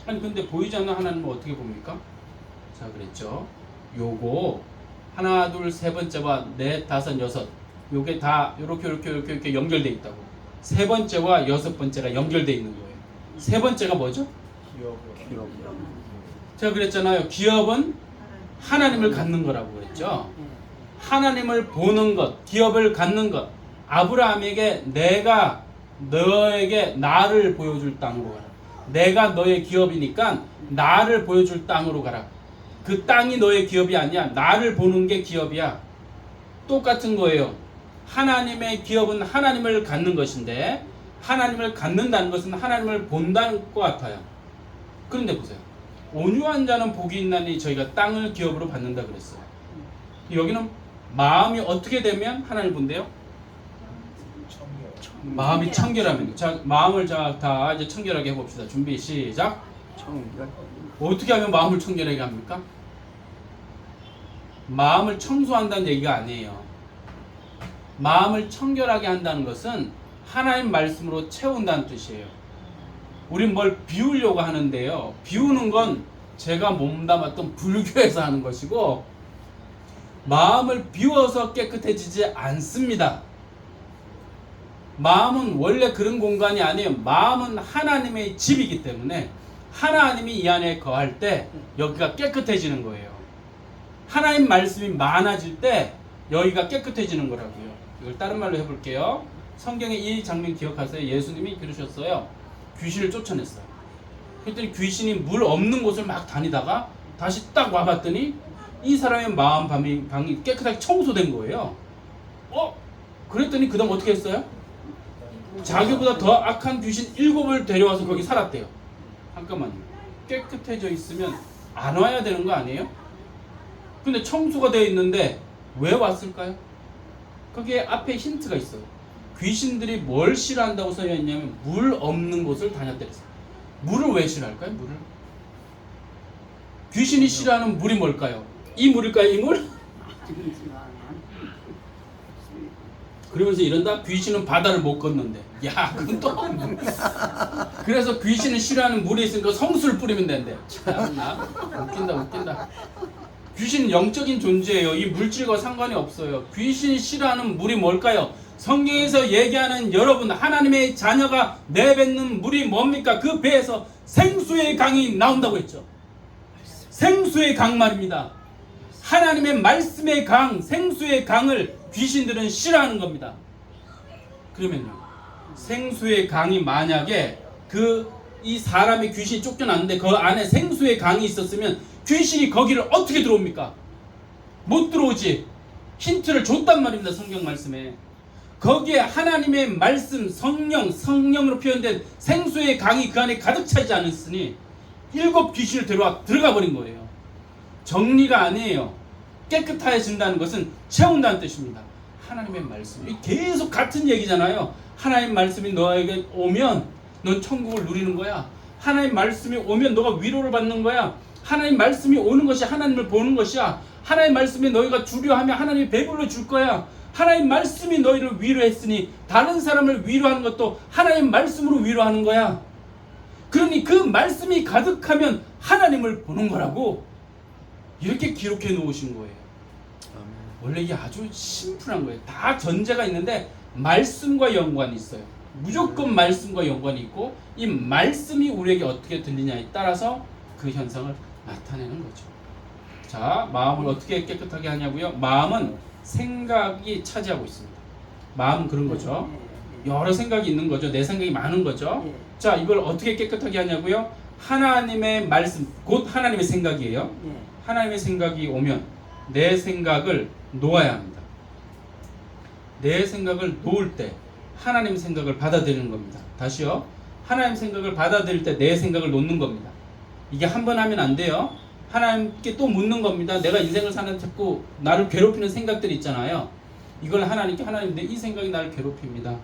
아니 근데 보이지 않는 하나님을 어떻게 봅니까? 자 그랬죠. 요거 하나 둘 세 번째와 넷 다섯 여섯 요게 다 요렇게 연결돼 있다고. 세 번째와 여섯 번째가 연결돼 있는 거예요. 세 번째가 뭐죠? 기업. 제가 그랬잖아요. 기업은 하나님을 갖는 거라고 그랬죠. 하나님을 보는 것, 기업을 갖는 것. 아브라함에게 내가 너에게 나를 보여줄 땅으로 가라. 내가 너의 기업이니까 나를 보여줄 땅으로 가라. 그 땅이 너의 기업이 아니야. 나를 보는 게 기업이야. 똑같은 거예요. 하나님의 기업은 하나님을 갖는 것인데 하나님을 갖는다는 것은 하나님을 본다는 것 같아요. 그런데 보세요. 온유한 자는 복이 있나니 저희가 땅을 기업으로 받는다 그랬어요. 여기는 마음이 어떻게 되면 하나님을 본대요? 마음이 청결하면. 자, 마음을 다 이제 청결하게 해봅시다. 준비 시작. 청결. 어떻게 하면 마음을 청결하게 합니까? 마음을 청소한다는 얘기가 아니에요. 마음을 청결하게 한다는 것은 하나님 말씀으로 채운다는 뜻이에요. 우린 뭘 비우려고 하는데요. 비우는 건 제가 몸담았던 불교에서 하는 것이고 마음을 비워서 깨끗해지지 않습니다. 마음은 원래 그런 공간이 아니에요. 마음은 하나님의 집이기 때문에 하나님이 이 안에 거할 때 여기가 깨끗해지는 거예요. 하나님 말씀이 많아질 때 여기가 깨끗해지는 거라고요. 이걸 다른 말로 해볼게요. 성경에 이 장면 기억하세요? 예수님이 그러셨어요. 귀신을 쫓아냈어요. 그랬더니 귀신이 물 없는 곳을 막 다니다가 다시 딱 와봤더니 이 사람의 마음 방이 깨끗하게 청소된 거예요. 그랬더니 그 다음 어떻게 했어요? 자기보다 더 악한 귀신 7을 데려와서 거기 살았대요. 잠깐만요. 깨끗해져 있으면 안 와야 되는 거 아니에요? 근데 청소가 되어 있는데 왜 왔을까요? 거기에 앞에 힌트가 있어요. 귀신들이 뭘 싫어한다고 써져 있냐면 물 없는 곳을 다녔다 그랬어요. 물을 왜 싫어할까요? 물을? 귀신이 싫어하는 물이 뭘까요? 이 물일까요? 이 물? 그러면서 이런다. 귀신은 바다를 못 걷는데. 야, 그건 또 그래서 귀신은 싫어하는 물이 있으니까 성수를 뿌리면 된대. 참나 웃긴다. 귀신은 영적인 존재예요. 이 물질과 상관이 없어요. 귀신이 싫어하는 물이 뭘까요? 성경에서 얘기하는 여러분 하나님의 자녀가 내뱉는 물이 뭡니까? 그 배에서 생수의 강이 나온다고 했죠. 생수의 강 말입니다. 하나님의 말씀의 강, 생수의 강을 귀신들은 싫어하는 겁니다. 그러면요, 생수의 강이 만약에 이 사람이 귀신이 쫓겨났는데 그 안에 생수의 강이 있었으면 귀신이 거기를 어떻게 들어옵니까? 못 들어오지. 힌트를 줬단 말입니다. 성경 말씀에. 거기에 하나님의 말씀, 성령으로 표현된 생수의 강이 그 안에 가득 차지 않았으니 7 귀신을 데려와 들어가 버린 거예요. 정리가 아니에요. 깨끗해진다는 것은 채운다는 뜻입니다. 하나님의 말씀. 계속 같은 얘기잖아요. 하나님 말씀이 너에게 오면 넌 천국을 누리는 거야. 하나님 말씀이 오면 너가 위로를 받는 거야. 하나님 말씀이 오는 것이 하나님을 보는 것이야. 하나님 말씀이 너희가 주려하면 하나님이 배불러 줄 거야. 하나님 말씀이 너희를 위로했으니 다른 사람을 위로하는 것도 하나님 말씀으로 위로하는 거야. 그러니 그 말씀이 가득하면 하나님을 보는 거라고 이렇게 기록해 놓으신 거예요. 원래 이게 아주 심플한 거예요. 다 전제가 있는데 말씀과 연관이 있어요. 무조건 말씀과 연관이 있고 이 말씀이 우리에게 어떻게 들리냐에 따라서 그 현상을 나타내는 거죠. 자, 마음을 어떻게 깨끗하게 하냐고요? 마음은 생각이 차지하고 있습니다. 마음은 그런 거죠. 여러 생각이 있는 거죠. 내 생각이 많은 거죠. 자, 이걸 어떻게 깨끗하게 하냐고요? 하나님의 말씀, 곧 하나님의 생각이에요. 하나님의 생각이 오면 내 생각을 놓아야 합니다. 내 생각을 놓을 때 하나님 생각을 받아들이는 겁니다. 다시요. 하나님 생각을 받아들일 때 내 생각을 놓는 겁니다. 이게 한 번 하면 안 돼요. 하나님께 또 묻는 겁니다. 내가 인생을 사는 자꾸 나를 괴롭히는 생각들이 있잖아요. 이걸 하나님께 하나님 내 이 생각이 나를 괴롭힙니다.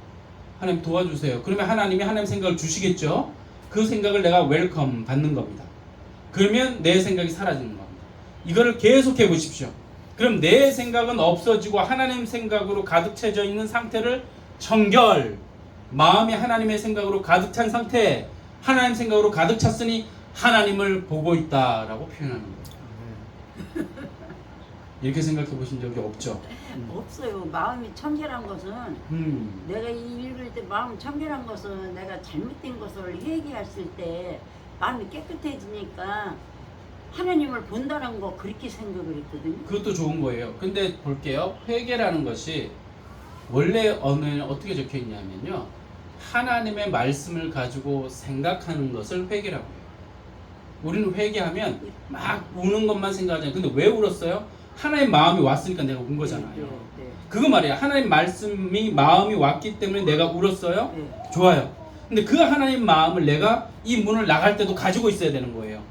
하나님 도와주세요. 그러면 하나님이 하나님 생각을 주시겠죠. 그 생각을 내가 웰컴 받는 겁니다. 그러면 내 생각이 사라지는 겁니다. 이거를 계속해 보십시오. 그럼 내 생각은 없어지고 하나님 생각으로 가득 차져 있는 상태를 청결, 마음이 하나님의 생각으로 가득 찬 상태, 하나님 생각으로 가득 찼으니 하나님을 보고 있다라고 표현하는 거예요. 이렇게 생각해 보신 적이 없죠? 없어요. 마음이 청결한 것은 내가 읽을 때 마음 청결한 것은 내가 잘못된 것을 회개했을 때 마음이 깨끗해지니까 하나님을 본다는 거 그렇게 생각을 했거든요. 그것도 좋은 거예요. 근데 볼게요. 회개라는 것이 원래 언어에 어떻게 적혀 있냐면요. 하나님의 말씀을 가지고 생각하는 것을 회개라고 해요. 우리는 회개하면 막 우는 것만 생각하잖아요. 근데 왜 울었어요? 하나님 마음이 왔으니까 내가 운 거잖아요. 그거 말이에요. 하나님 말씀이 마음이 왔기 때문에 내가 울었어요? 좋아요. 근데 그 하나님 마음을 내가 이 문을 나갈 때도 가지고 있어야 되는 거예요.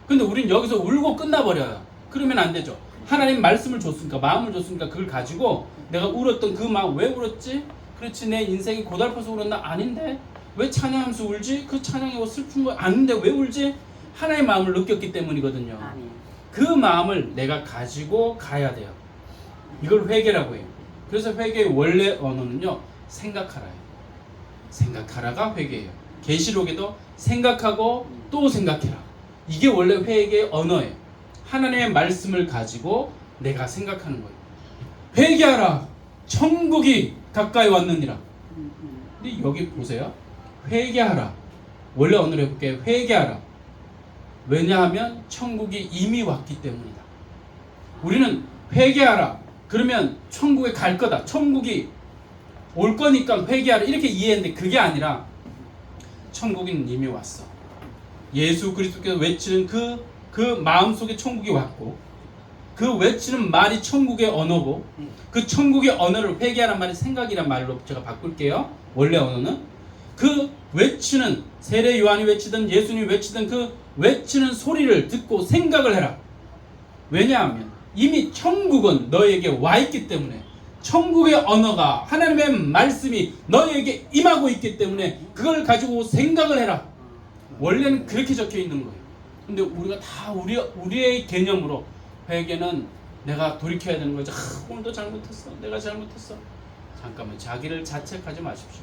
근데 우린 여기서 울고 끝나버려요. 그러면 안 되죠. 하나님 말씀을 줬으니까, 마음을 줬으니까 그걸 가지고 내가 울었던 그 마음, 왜 울었지? 그렇지, 내 인생이 고달퍼서 울었나? 아닌데. 왜 찬양하면서 울지? 그 찬양이 슬픈 거 아닌데 왜 울지? 하나님의 마음을 느꼈기 때문이거든요. 그 마음을 내가 가지고 가야 돼요. 이걸 회개라고 해요. 그래서 회개의 원래 언어는요, 생각하라예요. 생각하라가 회개예요. 계시록에도 생각하고 또 생각해라. 이게 원래 회개의 언어예요. 하나님의 말씀을 가지고 내가 생각하는 거예요. 회개하라. 천국이 가까이 왔느니라. 근데 여기 보세요. 회개하라. 원래 언어로 해볼게요. 회개하라. 왜냐하면 천국이 이미 왔기 때문이다. 우리는 회개하라. 그러면 천국에 갈 거다. 천국이 올 거니까 회개하라. 이렇게 이해했는데 그게 아니라 천국은 이미 왔어. 예수 그리스도께서 외치는 그 마음속에 천국이 왔고 그 외치는 말이 천국의 언어고 그 천국의 언어를 회개하란 말이 생각이란 말로 제가 바꿀게요. 원래 언어는 그 외치는 세례 요한이 외치든 예수님이 외치든 그 외치는 소리를 듣고 생각을 해라. 왜냐하면 이미 천국은 너에게 와 있기 때문에 천국의 언어가 하나님의 말씀이 너에게 임하고 있기 때문에 그걸 가지고 생각을 해라. 원래는 그렇게 적혀 있는 거예요. 근데 우리가 다 우리의 개념으로 회개는 내가 돌이켜야 되는 거죠. 오늘도 잘못했어. 내가 잘못했어. 잠깐만 자기를 자책하지 마십시오.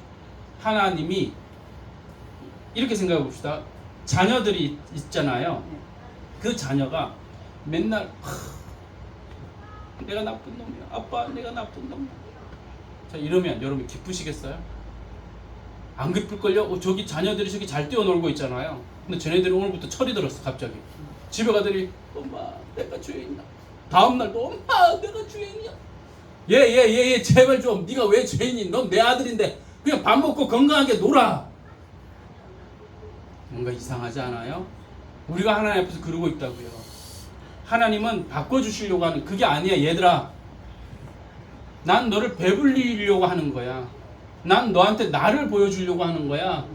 하나님이 이렇게 생각해 봅시다. 자녀들이 있잖아요. 그 자녀가 맨날 내가 나쁜 놈이야. 아빠 내가 나쁜 놈이야. 자 이러면 여러분 기쁘시겠어요? 안 기쁠걸요? 저기 자녀들이 저기 잘 뛰어놀고 있잖아요. 근데 쟤네들이 오늘부터 철이 들었어 갑자기. 집에 가더니 엄마 내가 죄인이야. 다음날도 엄마 내가 죄인이야. 얘 제발 좀 네가 왜 죄인이? 넌 내 아들인데 그냥 밥 먹고 건강하게 놀아. 뭔가 이상하지 않아요? 우리가 하나님 앞에서 그러고 있다고요. 하나님은 바꿔주시려고 하는 그게 아니야. 얘들아 난 너를 배불리려고 하는 거야. 난 너한테 나를 보여주려고 하는 거야.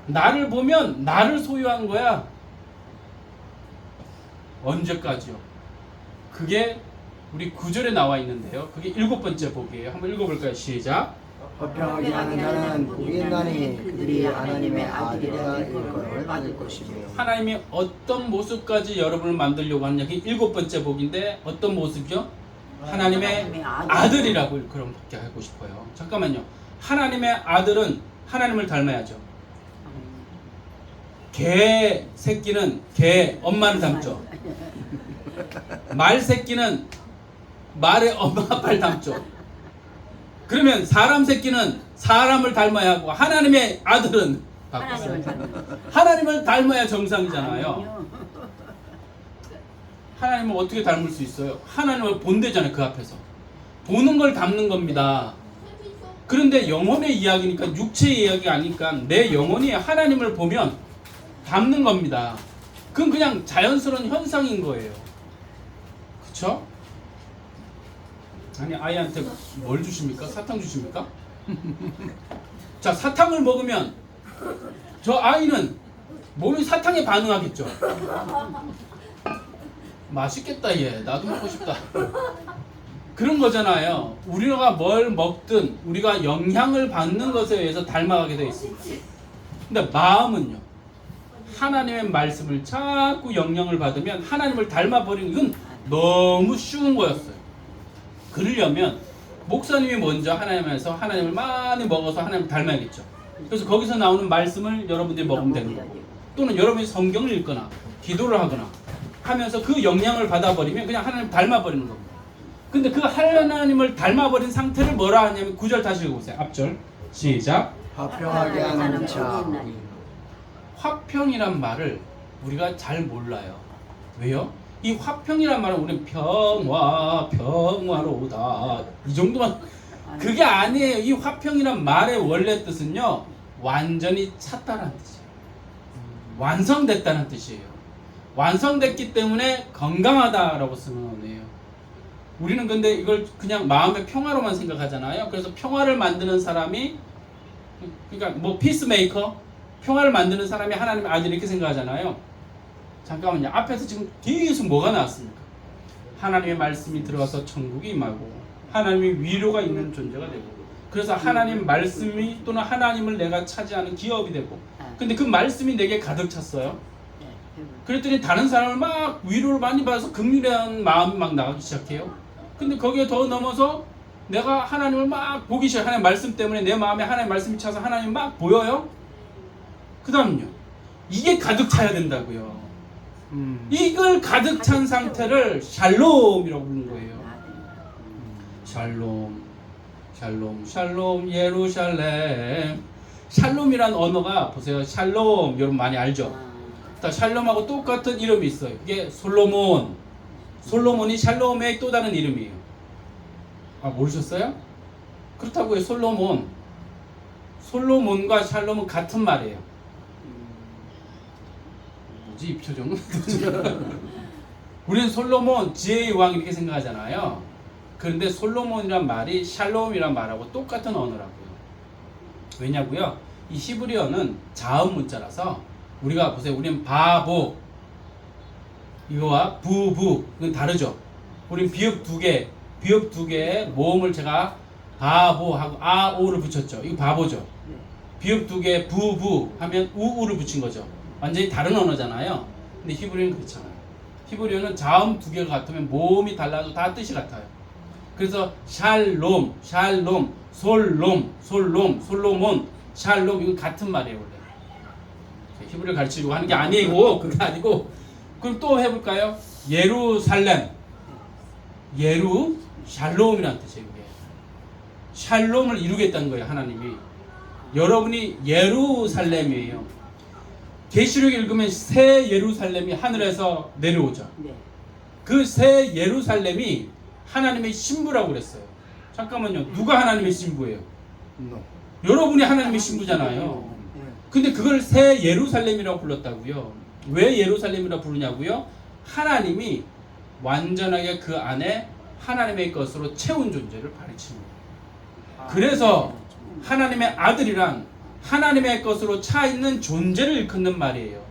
나를 보면 나를 소유한 거야. 언제까지요? 그게 우리 9절에 나와 있는데요. 그게 7번째 복이에요. 한번 읽어볼까요? 시작. 화평하게 하는 자는 복이 있나니 그들이 하나님의 아들이라 일컬음을 받을 것이며. 하나님이 어떤 모습까지 여러분을 만들려고 하느냐. 그게 7번째 복인데 어떤 모습이요? 하나님의 아들이라고 그렇게 하고 싶어요. 잠깐만요. 하나님의 아들은 하나님을 닮아야죠. 개 새끼는 개 엄마를 닮죠. 말 새끼는 말의 엄마 아빠를 닮죠. 그러면 사람 새끼는 사람을 닮아야 하고 하나님의 아들은 하나님을 닮아야 정상이잖아요. 하나님을 어떻게 닮을 수 있어요? 하나님을 본대잖아요. 그 앞에서 보는 걸 닮는 겁니다. 그런데 영혼의 이야기니까 육체의 이야기가 아니니까 내 영혼이 하나님을 보면 닮는 겁니다. 그건 그냥 자연스러운 현상인 거예요. 그쵸? 아니 아이한테 뭘 주십니까? 사탕 주십니까? 자 사탕을 먹으면 저 아이는 몸이 사탕에 반응하겠죠. 맛있겠다 얘 나도 먹고 싶다. 그런 거잖아요. 우리가 뭘 먹든 우리가 영향을 받는 것에 의해서 닮아가게 되어 있습니다. 근데 마음은요. 하나님의 말씀을 자꾸 영향을 받으면 하나님을 닮아버리는 건 너무 쉬운 거였어요. 그러려면 목사님이 먼저 하나님에서 하나님을 많이 먹어서 하나님을 닮아야겠죠. 그래서 거기서 나오는 말씀을 여러분들이 먹으면 되는 거고 또는 여러분이 성경을 읽거나 기도를 하거나 하면서 그 영향을 받아버리면 그냥 하나님을 닮아버리는 겁니다. 근데 그 하나님을 닮아버린 상태를 뭐라 하냐면 9절 다시 읽어보세요. 앞절 시작. 화평하게 하는 자. 화평이란 말을 우리가 잘 몰라요. 왜요? 이 화평이란 말은 우리는 평화로다 이 정도만 그게 아니에요. 이 화평이란 말의 원래 뜻은요 완전히 찼다는 뜻이에요. 완성됐다는 뜻이에요. 완성됐기 때문에 건강하다라고 쓰는 언어예요. 우리는 근데 이걸 그냥 마음의 평화로만 생각하잖아요. 그래서 평화를 만드는 사람이 그러니까 뭐 피스메이커 평화를 만드는 사람이 하나님의 아들 이렇게 생각하잖아요. 잠깐만요. 앞에서 지금 계속 뭐가 나왔습니까? 하나님의 말씀이 들어가서 천국이 임하고 하나님의 위로가 있는 존재가 되고 그래서 하나님 말씀이 또는 하나님을 내가 차지하는 기업이 되고 근데 그 말씀이 내게 가득 찼어요. 그랬더니 다른 사람을 막 위로를 많이 받아서 긍휼한 마음이 막 나가기 시작해요. 근데 거기에 더 넘어서 내가 하나님을 막 보기 시작해. 하나님 말씀 때문에 내 마음에 하나님 말씀이 차서 하나님 막 보여요. 그 다음요. 이게 가득 차야 된다고요. 음. 이걸 가득 찬 상태를 샬롬이라고 부르는 거예요. 샬롬, 샬롬, 샬롬, 예루살렘. 샬롬이란 언어가 보세요. 샬롬 여러분 많이 알죠? 다 샬롬하고 똑같은 이름이 있어요. 그게 솔로몬. 솔로몬이 샬롬의 또 다른 이름이에요. 아, 모르셨어요? 그렇다고요. 솔로몬. 솔로몬과 샬롬은 같은 말이에요. 뭐지 이 표정은? 우리는 솔로몬 지혜의 왕 이렇게 생각하잖아요. 그런데 솔로몬이란 말이 샬롬이란 말하고 똑같은 언어라고요. 왜냐고요? 이 히브리어는 자음 문자라서 우리가 보세요. 우리는 바보 이거와 부부 이건 다르죠. 우리는 비읍 두 개의 모음을 제가 바보하고 아오를 붙였죠. 이거 바보죠. 비읍 두 개 부부 하면 우우를 붙인 거죠. 완전히 다른 언어잖아요. 근데 히브리어는 그렇잖아요. 히브리어는 자음 두 개가 같으면 모음이 달라도 다 뜻이 같아요. 그래서 샬롬, 샬롬, 솔롬, 솔롬, 솔로몬, 샬롬 이건 같은 말이에요 원래. 히브리어 가르치려고 하는 게 아니고 그게 아니고 그럼 또 해볼까요? 예루살렘, 예루 샬롬이라는 뜻이에요. 이게. 샬롬을 이루겠다는 거예요 하나님이. 여러분이 예루살렘이에요. 계시록 읽으면 새 예루살렘이 하늘에서 내려오죠. 네. 그 새 예루살렘이 하나님의 신부라고 그랬어요. 잠깐만요. 누가 하나님의 신부예요? No. 여러분이 하나님의 신부잖아요. 근데 그걸 새 예루살렘이라고 불렀다고요. 왜 예루살렘이라고 부르냐고요? 하나님이 완전하게 그 안에 하나님의 것으로 채운 존재를 가르치는 거예요. 그래서 하나님의 아들이란 하나님의 것으로 차 있는 존재를 일컫는 말이에요.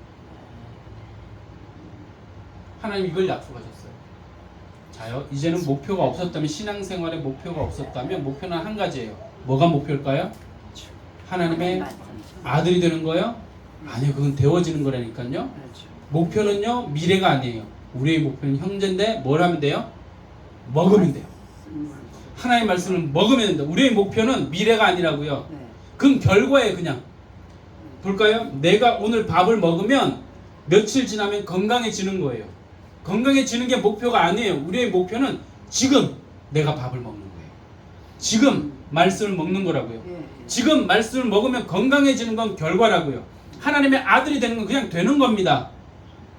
하나님 이걸 약속하셨어요. 자요, 이제는 목표가 없었다면, 신앙생활에 목표가 없었다면 목표는 한 가지예요. 뭐가 목표일까요? 하나님의 아들이 되는 거예요? 아니요, 그건 되어지는 거라니까요. 목표는요 미래가 아니에요. 우리의 목표는 현재인데 뭘 하면 돼요? 먹으면 돼요. 하나님의 말씀을 먹으면 된다. 우리의 목표는 미래가 아니라고요. 그건 결과예요. 그냥 볼까요? 내가 오늘 밥을 먹으면 며칠 지나면 건강해지는 거예요. 건강해지는 게 목표가 아니에요. 우리의 목표는 지금 내가 밥을 먹는 거예요. 지금 말씀을 먹는 거라고요. 지금 말씀을 먹으면 건강해지는 건 결과라고요. 하나님의 아들이 되는 건 그냥 되는 겁니다.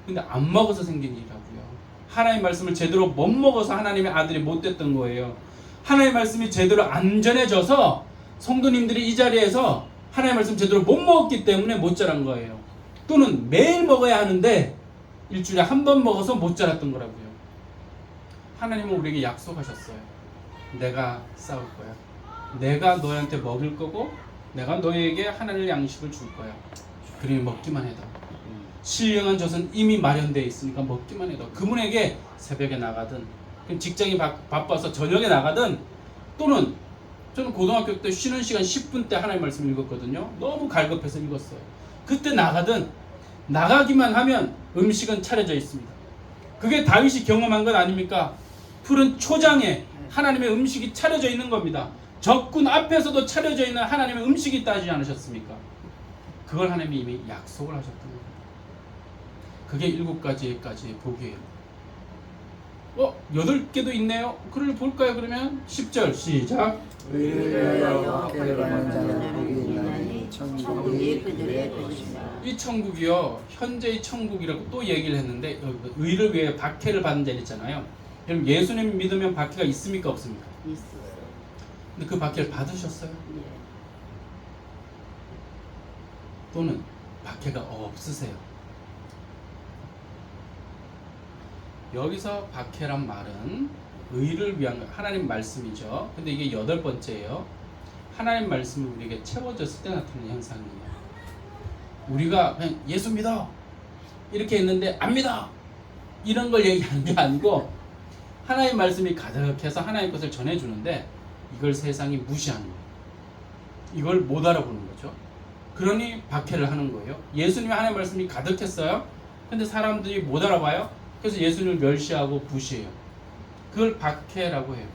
근데 안 먹어서 생긴 일이라고요. 하나님의 말씀을 제대로 못 먹어서 하나님의 아들이 못 됐던 거예요. 하나님의 말씀이 제대로 안 전해져서 성도님들이 이 자리에서 하나님의 말씀 제대로 못 먹었기 때문에 못 자란 거예요. 또는 매일 먹어야 하는데 일주일에 한 번 먹어서 못 자랐던 거라고요. 하나님은 우리에게 약속하셨어요. 내가 싸울 거야. 내가 너희한테 먹일 거고 내가 너희에게 하나님의 양식을 줄 거야. 그러니 먹기만 해도. 신령한 젖은 이미 마련되어 있으니까 먹기만 해도. 그분에게 새벽에 나가든 직장이 바빠서 저녁에 나가든 또는 저는 고등학교 때 쉬는 시간 10분 때 하나님의 말씀 읽었거든요. 너무 갈급해서 읽었어요. 그때 나가든 나가기만 하면 음식은 차려져 있습니다. 그게 다윗이 경험한 건 아닙니까? 푸른 초장에 하나님의 음식이 차려져 있는 겁니다. 적군 앞에서도 차려져 있는 하나님의 음식이 있다지 않으셨습니까? 그걸 하나님이 이미 약속을 하셨던 겁니다. 그게 7가지의 복이에요. 8개도 있네요. 그걸 볼까요? 그러면 10절 시작. 의를 위하여 박해를 받는 자는 복이 있나니 천국이 그들의 것이다. 이 천국이요, 현재의 천국이라고 또 얘기를 했는데 의를 위해 박해를 받는 자리 있잖아요. 여러분 예수님 믿으면 박해가 있습니까 없습니까? 있어요. 근데 그 박해를 받으셨어요? 예. 또는 박해가 없으세요? 여기서 박해란 말은 의를 위한 하나님 말씀이죠. 근데 이게 8번째예요. 하나님 말씀이 우리에게 채워졌을 때 나타나는 현상이에요. 우리가 그냥 예수 믿어 이렇게 했는데 안 믿어 이런 걸 얘기하는 게 아니고 하나님 말씀이 가득해서 하나님 것을 전해주는데 이걸 세상이 무시하는 거예요. 이걸 못 알아보는 거죠. 그러니 박해를 하는 거예요. 예수님의 하나님 말씀이 가득했어요. 근데 사람들이 못 알아봐요. 그래서 예수님을 멸시하고 부시해요. 그걸 박해라고 해요.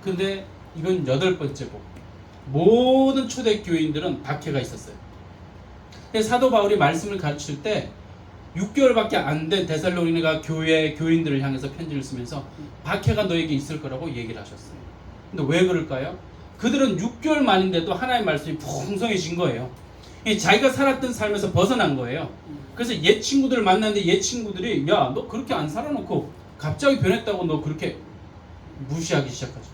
근데 이건 8번째 복. 모든 초대교인들은 박해가 있었어요. 그래서 사도 바울이 말씀을 가르칠 때 6개월밖에 안 된 데살로니가 교회 교인들을 향해서 편지를 쓰면서 박해가 너에게 있을 거라고 얘기를 하셨어요. 근데 왜 그럴까요? 그들은 6개월 만인데도 하나님의 말씀이 풍성해진 거예요. 자기가 살았던 삶에서 벗어난 거예요. 그래서 옛 친구들을 만났는데 옛 친구들이 야, 너 그렇게 안 살아놓고 갑자기 변했다고 너 그렇게 무시하기 시작하죠.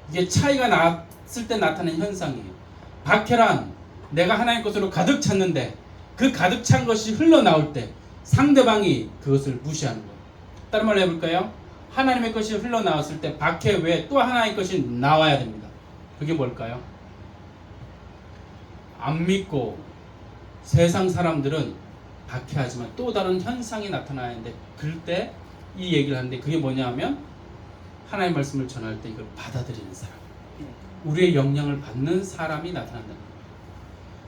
이게 차이가 났을 때 나타나는 현상이에요. 박해란 내가 하나님 것으로 가득 찼는데 그 가득 찬 것이 흘러나올 때 상대방이 그것을 무시하는 거예요. 다른 말로 해볼까요? 하나님의 것이 흘러나왔을 때 박해 외에 또 하나님의 것이 나와야 됩니다. 그게 뭘까요? 안 믿고 세상 사람들은 박해하지만 또 다른 현상이 나타나는데 그럴 때 이 얘기를 하는데 그게 뭐냐면 하나님의 말씀을 전할 때 이걸 받아들이는 사람, 우리의 영향을 받는 사람이 나타난다.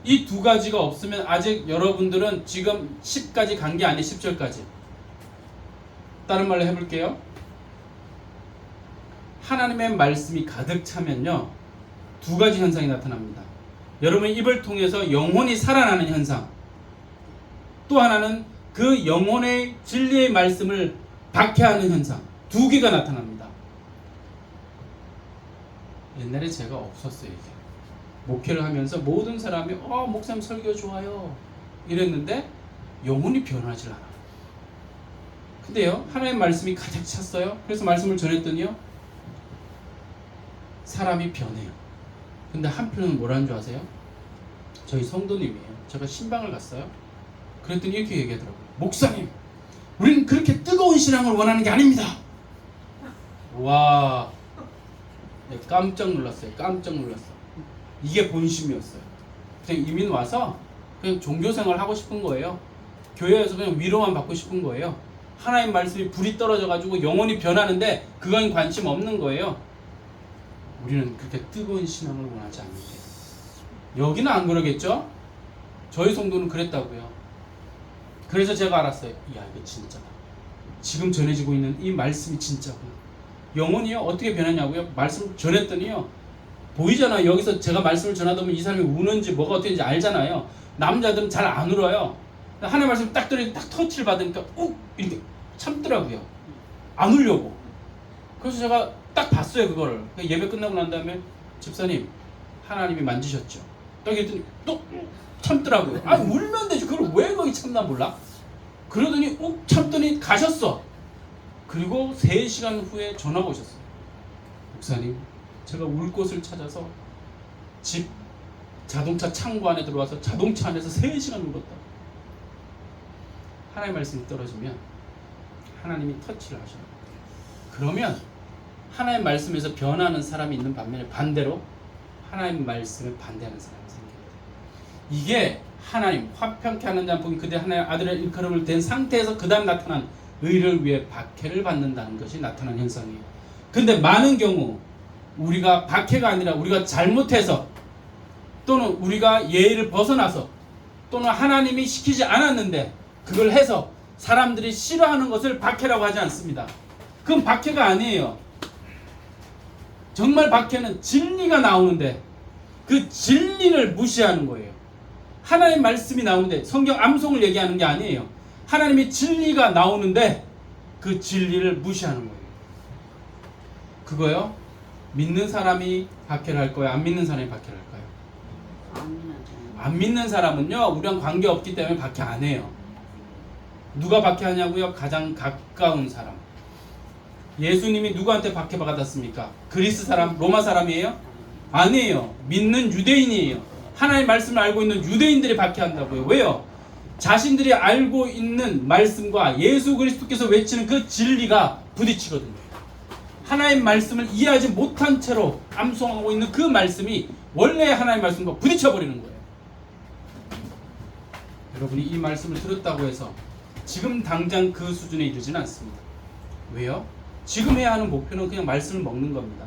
이 두 가지가 없으면 아직 여러분들은 지금 10까지 간 게 아니에요. 10절까지. 다른 말로 해볼게요. 하나님의 말씀이 가득 차면요, 두 가지 현상이 나타납니다. 여러분의 입을 통해서 영혼이 살아나는 현상, 또 하나는 그 영혼의 진리의 말씀을 박해하는 현상, 두 개가 나타납니다. 옛날에 제가 없었어요. 이게 목회를 하면서 모든 사람이 목사님 설교 좋아요 이랬는데 영혼이 변하지 않아요. 근데요, 하나님의 말씀이 가득 찼어요. 그래서 말씀을 전했더니요, 사람이 변해요. 근데 한편은 뭐라는 줄 아세요? 저희 성도님이에요. 제가 신방을 갔어요. 그랬더니 이렇게 얘기하더라고요. 목사님, 우리는 그렇게 뜨거운 신앙을 원하는 게 아닙니다. 와, 네, 깜짝 놀랐어요. 깜짝 놀랐어. 이게 본심이었어요. 그냥 이민 와서 그냥 종교생활 하고 싶은 거예요. 교회에서 그냥 위로만 받고 싶은 거예요. 하나님 말씀이 불이 떨어져가지고 영혼이 변하는데 그건 관심 없는 거예요. 우리는 그렇게 뜨거운 신앙을 원하지 않는데. 여기는 안 그러겠죠? 저희 성도는 그랬다고요. 그래서 제가 알았어요. 야, 이게 진짜다. 지금 전해지고 있는 이 말씀이 진짜구나. 영혼이요, 어떻게 변하냐고요? 말씀 전했더니요, 보이잖아요. 여기서 제가 말씀을 전하다 보면 이 사람이 우는지 뭐가 어떻게 되는지 알잖아요. 남자들은 잘 안 울어요. 하나님 말씀 딱 들으니까 딱 터치를 받으니까 이렇게 참더라고요. 안 울려고. 그래서 제가 딱 봤어요, 그거를. 예배 끝나고 난 다음에 집사님, 하나님이 만지셨죠? 딱 했더니 또 참더라고요. 울면 되지. 그걸 왜 거기 참나 몰라? 그러더니 참더니 가셨어. 그리고 3시간 후에 전화가 오셨어요. 목사님, 제가 울 곳을 찾아서 집 자동차 창고 안에 들어와서 자동차 안에서 3시간 울었다. 하나님의 말씀이 떨어지면 하나님이 터치를 하셔요. 그러면 하나님의 말씀에서 변하는 사람이 있는 반면에 반대로 하나님의 말씀에 반대하는 사람이 생깁니다. 이게 하나님 화평케 하는 자 보면 그대 하나님 아들의 일컬음을 된 상태에서 그 다음 나타난 의를 위해 박해를 받는다는 것이 나타난 현상이에요. 근데 많은 경우 우리가 박해가 아니라 우리가 잘못해서 또는 우리가 예의를 벗어나서 또는 하나님이 시키지 않았는데 그걸 해서 사람들이 싫어하는 것을 박해라고 하지 않습니다. 그건 박해가 아니에요. 정말 박해는 진리가 나오는데 그 진리를 무시하는 거예요. 하나님 말씀이 나오는데 성경 암송을 얘기하는 게 아니에요. 하나님의 진리가 나오는데 그 진리를 무시하는 거예요. 그거요, 믿는 사람이 박해를 할 거예요? 안 믿는 사람이 박해를 할까요? 안 믿는 사람은요, 우리랑 관계없기 때문에 박해 안 해요. 누가 박해하냐고요? 가장 가까운 사람. 예수님이 누구한테 박해받았습니까? 그리스 사람, 로마 사람이에요? 아니에요. 믿는 유대인이에요. 하나님의 말씀을 알고 있는 유대인들이 박해한다고요. 왜요? 자신들이 알고 있는 말씀과 예수 그리스도께서 외치는 그 진리가 부딪히거든요. 하나님의 말씀을 이해하지 못한 채로 암송하고 있는 그 말씀이 원래 하나님의 말씀과 부딪혀버리는 거예요. 여러분이 이 말씀을 들었다고 해서 지금 당장 그 수준에 이르지는 않습니다. 왜요? 지금 해야 하는 목표는 그냥 말씀을 먹는 겁니다.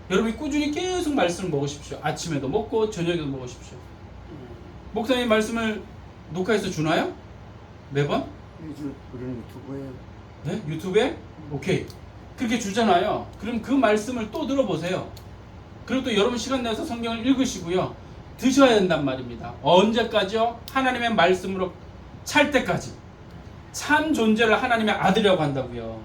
여러분이 꾸준히 계속 말씀을 먹으십시오. 아침에도 먹고 저녁에도 먹으십시오. 목사님 말씀을 녹화해서 주나요? 매번? 우리는 유튜브에. 네? 유튜브에? 오케이. 그렇게 주잖아요. 그럼 그 말씀을 또 들어보세요. 그리고 또 여러분 시간 내서 성경을 읽으시고요. 드셔야 된단 말입니다. 언제까지요? 하나님의 말씀으로 찰 때까지. 참 존재를 하나님의 아들이라고 한다고요.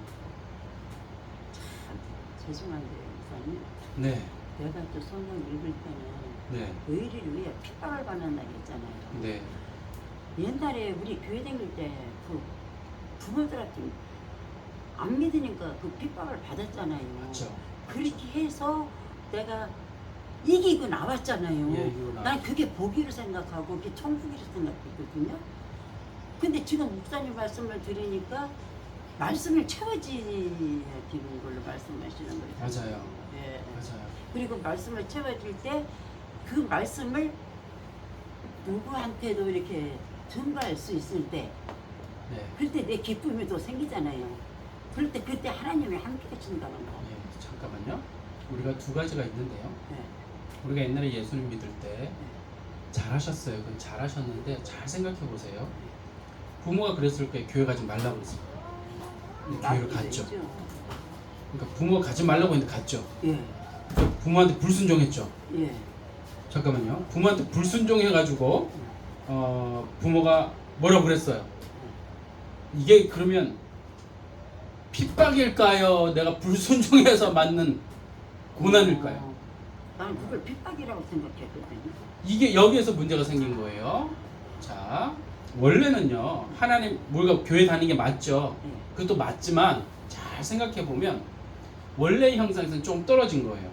죄송한데 목사님, 네, 내가 또 성경 읽을 때는 네, 의리를 위해 핍박을 받는다고 했잖아요. 네, 옛날에 우리 교회 다닐 때 그 부모들한테 안 믿으니까 그 핍박을 받았잖아요. 맞죠. 그렇게 해서 내가 이기고 나왔잖아요. 예, 이기고 나왔죠. 난 그게 복이로 생각하고 그게 천국이로 생각했거든요. 근데 지금 목사님 말씀을 들으니까 말씀을 채워지는 걸로 말씀하시는 거예요. 맞아요. 예. 맞아요. 그리고 말씀을 채워질 때 그 말씀을 누구한테도 이렇게 전가할 수 있을 때, 네. 그럴 때 내 기쁨이 또 생기잖아요. 그럴 때 그때 하나님이 함께 하신다는 거. 예, 잠깐만요. 우리가 두 가지가 있는데요. 예. 우리가 옛날에 예수님 믿을 때 잘하셨어요. 그건 잘하셨는데 잘 생각해 보세요. 부모가 그랬을 때 교회 가지 말라고 그랬어요. 근데 교회를 갔죠. 그러니까 부모가 가지 말라고 했는데 갔죠. 예. 부모한테 불순종했죠. 예. 잠깐만요. 부모한테 불순종해가지고 부모가 뭐라고 그랬어요? 이게 그러면 핍박일까요? 내가 불순종해서 맞는 고난일까요? 나는 그걸 핍박이라고 생각했거든요. 이게 여기에서 문제가 생긴 거예요. 자, 원래는요, 하나님, 우리가 교회 다니는 게 맞죠. 예. 그것도 맞지만, 잘 생각해 보면, 원래의 형상에서는 좀 떨어진 거예요.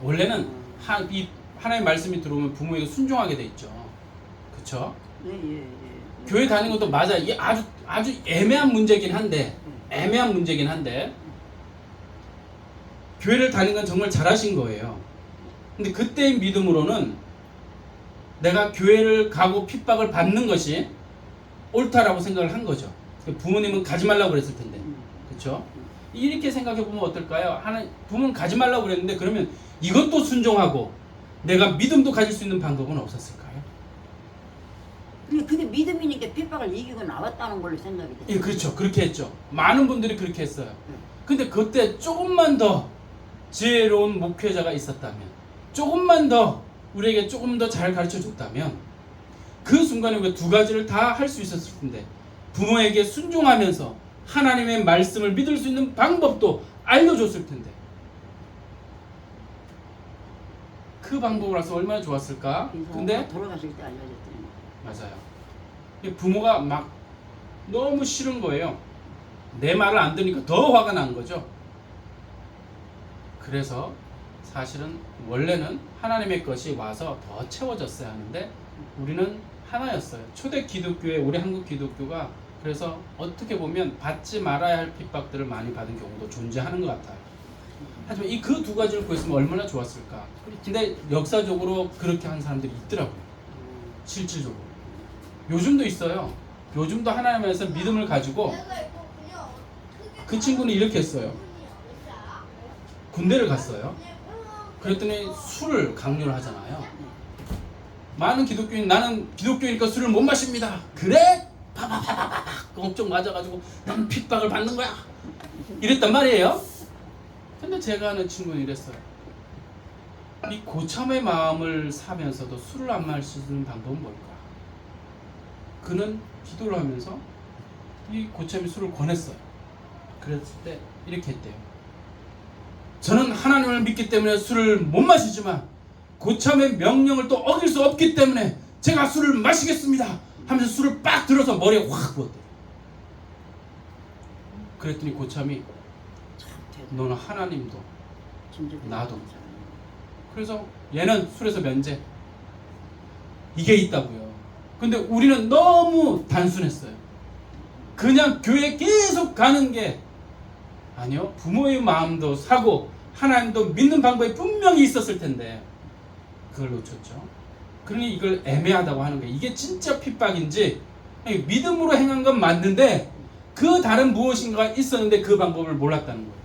원래는 이 하나님 말씀이 들어오면 부모에게 순종하게 돼 있죠. 그쵸? 예, 예, 예. 교회 다니는 것도 맞아요. 이게 아주 애매한 문제긴 한데, 교회를 다니는 건 정말 잘하신 거예요. 근데 그때의 믿음으로는 내가 교회를 가고 핍박을 받는 것이 옳다라고 생각을 한 거죠. 부모님은 가지 말라고 그랬을 텐데. 그렇죠? 이렇게 생각해 보면 어떨까요? 부모는 가지 말라고 그랬는데 그러면 이것도 순종하고 내가 믿음도 가질 수 있는 방법은 없었을까요? 근데 믿음이니까 핍박을 이기고 나왔다는 걸로 생각이 돼요. 예, 그렇죠. 그렇게 했죠. 많은 분들이 그렇게 했어요. 근데 그때 조금만 더 지혜로운 목회자가 있었다면, 조금만 더 우리에게 조금 더 잘 가르쳐 줬다면, 그 순간에 우리가 두 가지를 다 할 수 있었을 텐데, 부모에게 순종하면서 하나님의 말씀을 믿을 수 있는 방법도 알려줬을 텐데, 그 방법을 알아서 얼마나 좋았을까? 근데 돌아가실 때 알려줬더니 맞아요. 부모가 막 너무 싫은 거예요. 내 말을 안 들으니까 더 화가 난 거죠. 그래서 사실은 원래는 하나님의 것이 와서 더 채워졌어야 하는데 우리는 하나였어요. 초대 기독교에 우리 한국 기독교가 그래서 어떻게 보면 받지 말아야 할 핍박들을 많이 받은 경우도 존재하는 것 같아요. 하지만 이 그 두 가지를 구했으면 얼마나 좋았을까. 근데 역사적으로 그렇게 한 사람들이 있더라고요. 실질적으로. 요즘도 있어요. 요즘도 하나님에서 믿음을 가지고 그 친구는 이렇게 했어요. 군대를 갔어요. 그랬더니 술을 강요를 하잖아요. 많은 기독교인, 나는 기독교니까 술을 못 마십니다. 그래? 파파파파팍 엄청 맞아가지고 난 핍박을 받는 거야. 이랬단 말이에요. 근데 제가 아는 친구는 이랬어요. 이 고참의 마음을 사면서도 술을 안 마시는 방법은 뭘까? 그는 기도를 하면서 이 고참이 술을 권했어요. 그랬을 때 이렇게 했대요. 저는 하나님을 믿기 때문에 술을 못 마시지만 고참의 명령을 또 어길 수 없기 때문에 제가 술을 마시겠습니다 하면서 술을 빡 들어서 머리에 확 부었대요. 그랬더니 고참이 너는 하나님도 나도. 그래서 얘는 술에서 면제. 이게 있다고요. 근데 우리는 너무 단순했어요. 그냥 교회 계속 가는 게 아니요. 부모의 마음도 사고 하나님도 믿는 방법이 분명히 있었을 텐데 그걸 놓쳤죠. 그러니 이걸 애매하다고 하는 거예요. 이게 진짜 핍박인지 믿음으로 행한 건 맞는데 그 다른 무엇인가가 있었는데 그 방법을 몰랐다는 거예요.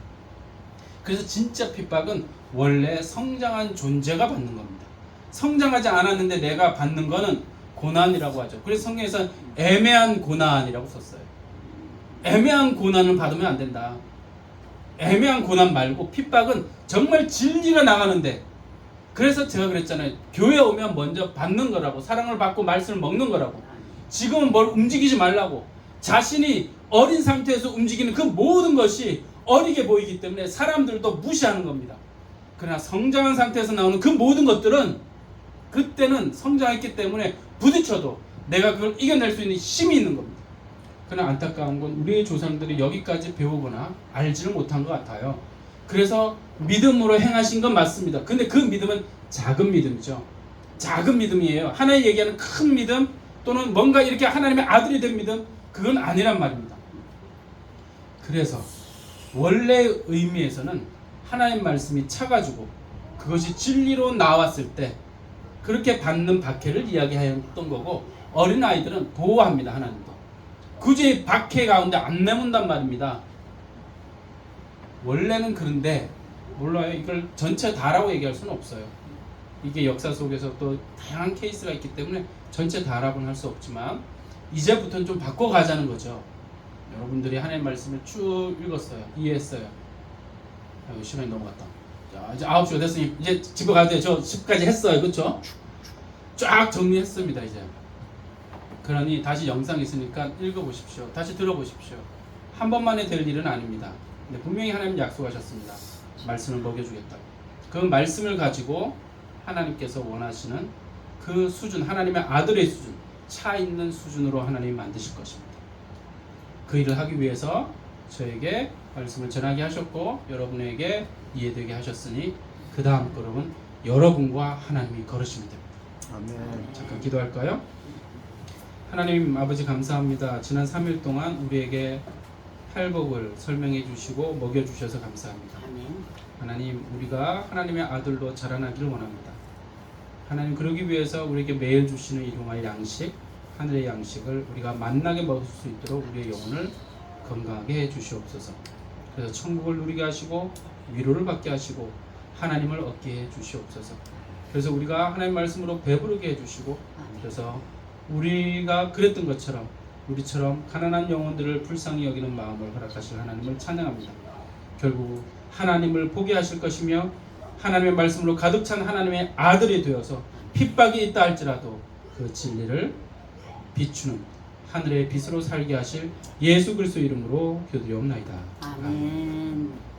그래서 진짜 핍박은 원래 성장한 존재가 받는 겁니다. 성장하지 않았는데 내가 받는 거는 고난이라고 하죠. 그래서 성경에서 애매한 고난이라고 썼어요. 애매한 고난을 받으면 안 된다. 애매한 고난 말고 핍박은 정말 진리가 나가는데 그래서 제가 그랬잖아요. 교회 오면 먼저 받는 거라고, 사랑을 받고 말씀을 먹는 거라고. 지금은 뭘 움직이지 말라고. 자신이 어린 상태에서 움직이는 그 모든 것이 어리게 보이기 때문에 사람들도 무시하는 겁니다. 그러나 성장한 상태에서 나오는 그 모든 것들은 그때는 성장했기 때문에 부딪혀도 내가 그걸 이겨낼 수 있는 힘이 있는 겁니다. 그러나 안타까운 건 우리의 조상들이 여기까지 배우거나 알지를 못한 것 같아요. 그래서 믿음으로 행하신 건 맞습니다. 근데 그 믿음은 작은 믿음이죠. 작은 믿음이에요. 하나님 얘기하는 큰 믿음 또는 뭔가 이렇게 하나님의 아들이 된 믿음, 그건 아니란 말입니다. 그래서 원래의 의미에서는 하나님 말씀이 차가지고 그것이 진리로 나왔을 때 그렇게 받는 박해를 이야기하였던 거고, 어린아이들은 보호합니다. 하나님도 굳이 박해 가운데 안 내몬단 말입니다. 원래는 그런데 몰라요. 이걸 전체 다라고 얘기할 수는 없어요. 이게 역사 속에서 또 다양한 케이스가 있기 때문에 전체 다라고는 할 수 없지만 이제부터는 좀 바꿔가자는 거죠. 여러분들이 하나님 말씀을 쭉 읽었어요. 이해했어요. 시간이 넘어갔다. 자, 이제 9시가 됐으니 이제 집에 가야 돼요. 저 10까지 했어요. 그렇죠? 쫙 정리했습니다. 이제. 그러니 다시 영상 있으니까 읽어보십시오. 다시 들어보십시오. 한 번만에 될 일은 아닙니다. 근데 분명히 하나님 약속하셨습니다. 말씀을 먹여주겠다고. 그 말씀을 가지고 하나님께서 원하시는 그 수준, 하나님의 아들의 수준, 차 있는 수준으로 하나님이 만드실 것입니다. 그 일을 하기 위해서 저에게 말씀을 전하게 하셨고 여러분에게 이해되게 하셨으니 그 다음 걸음은 여러분과 하나님이 걸으시면 됩니다. 아멘. 잠깐 기도할까요? 하나님 아버지 감사합니다. 지난 3일 동안 우리에게 팔복을 설명해 주시고 먹여 주셔서 감사합니다. 아멘. 하나님, 우리가 하나님의 아들로 자라나기를 원합니다. 하나님, 그러기 위해서 우리에게 매일 주시는 일용할 양식, 하늘의 양식을 우리가 만나게 먹을 수 있도록 우리의 영혼을 건강하게 해 주시옵소서. 그래서 천국을 누리게 하시고 위로를 받게 하시고 하나님을 얻게 해 주시옵소서. 그래서 우리가 하나님 말씀으로 배부르게 해 주시고, 그래서 우리가 그랬던 것처럼 우리처럼 가난한 영혼들을 불쌍히 여기는 마음을 허락하실 하나님을 찬양합니다. 결국 하나님을 보게 하실 것이며 하나님의 말씀으로 가득 찬 하나님의 아들이 되어서 핍박이 있다 할지라도 그 진리를 비추는 하늘의 빛으로 살게 하실 예수 그리스도 이름으로 기도드리옵나이다. 아멘.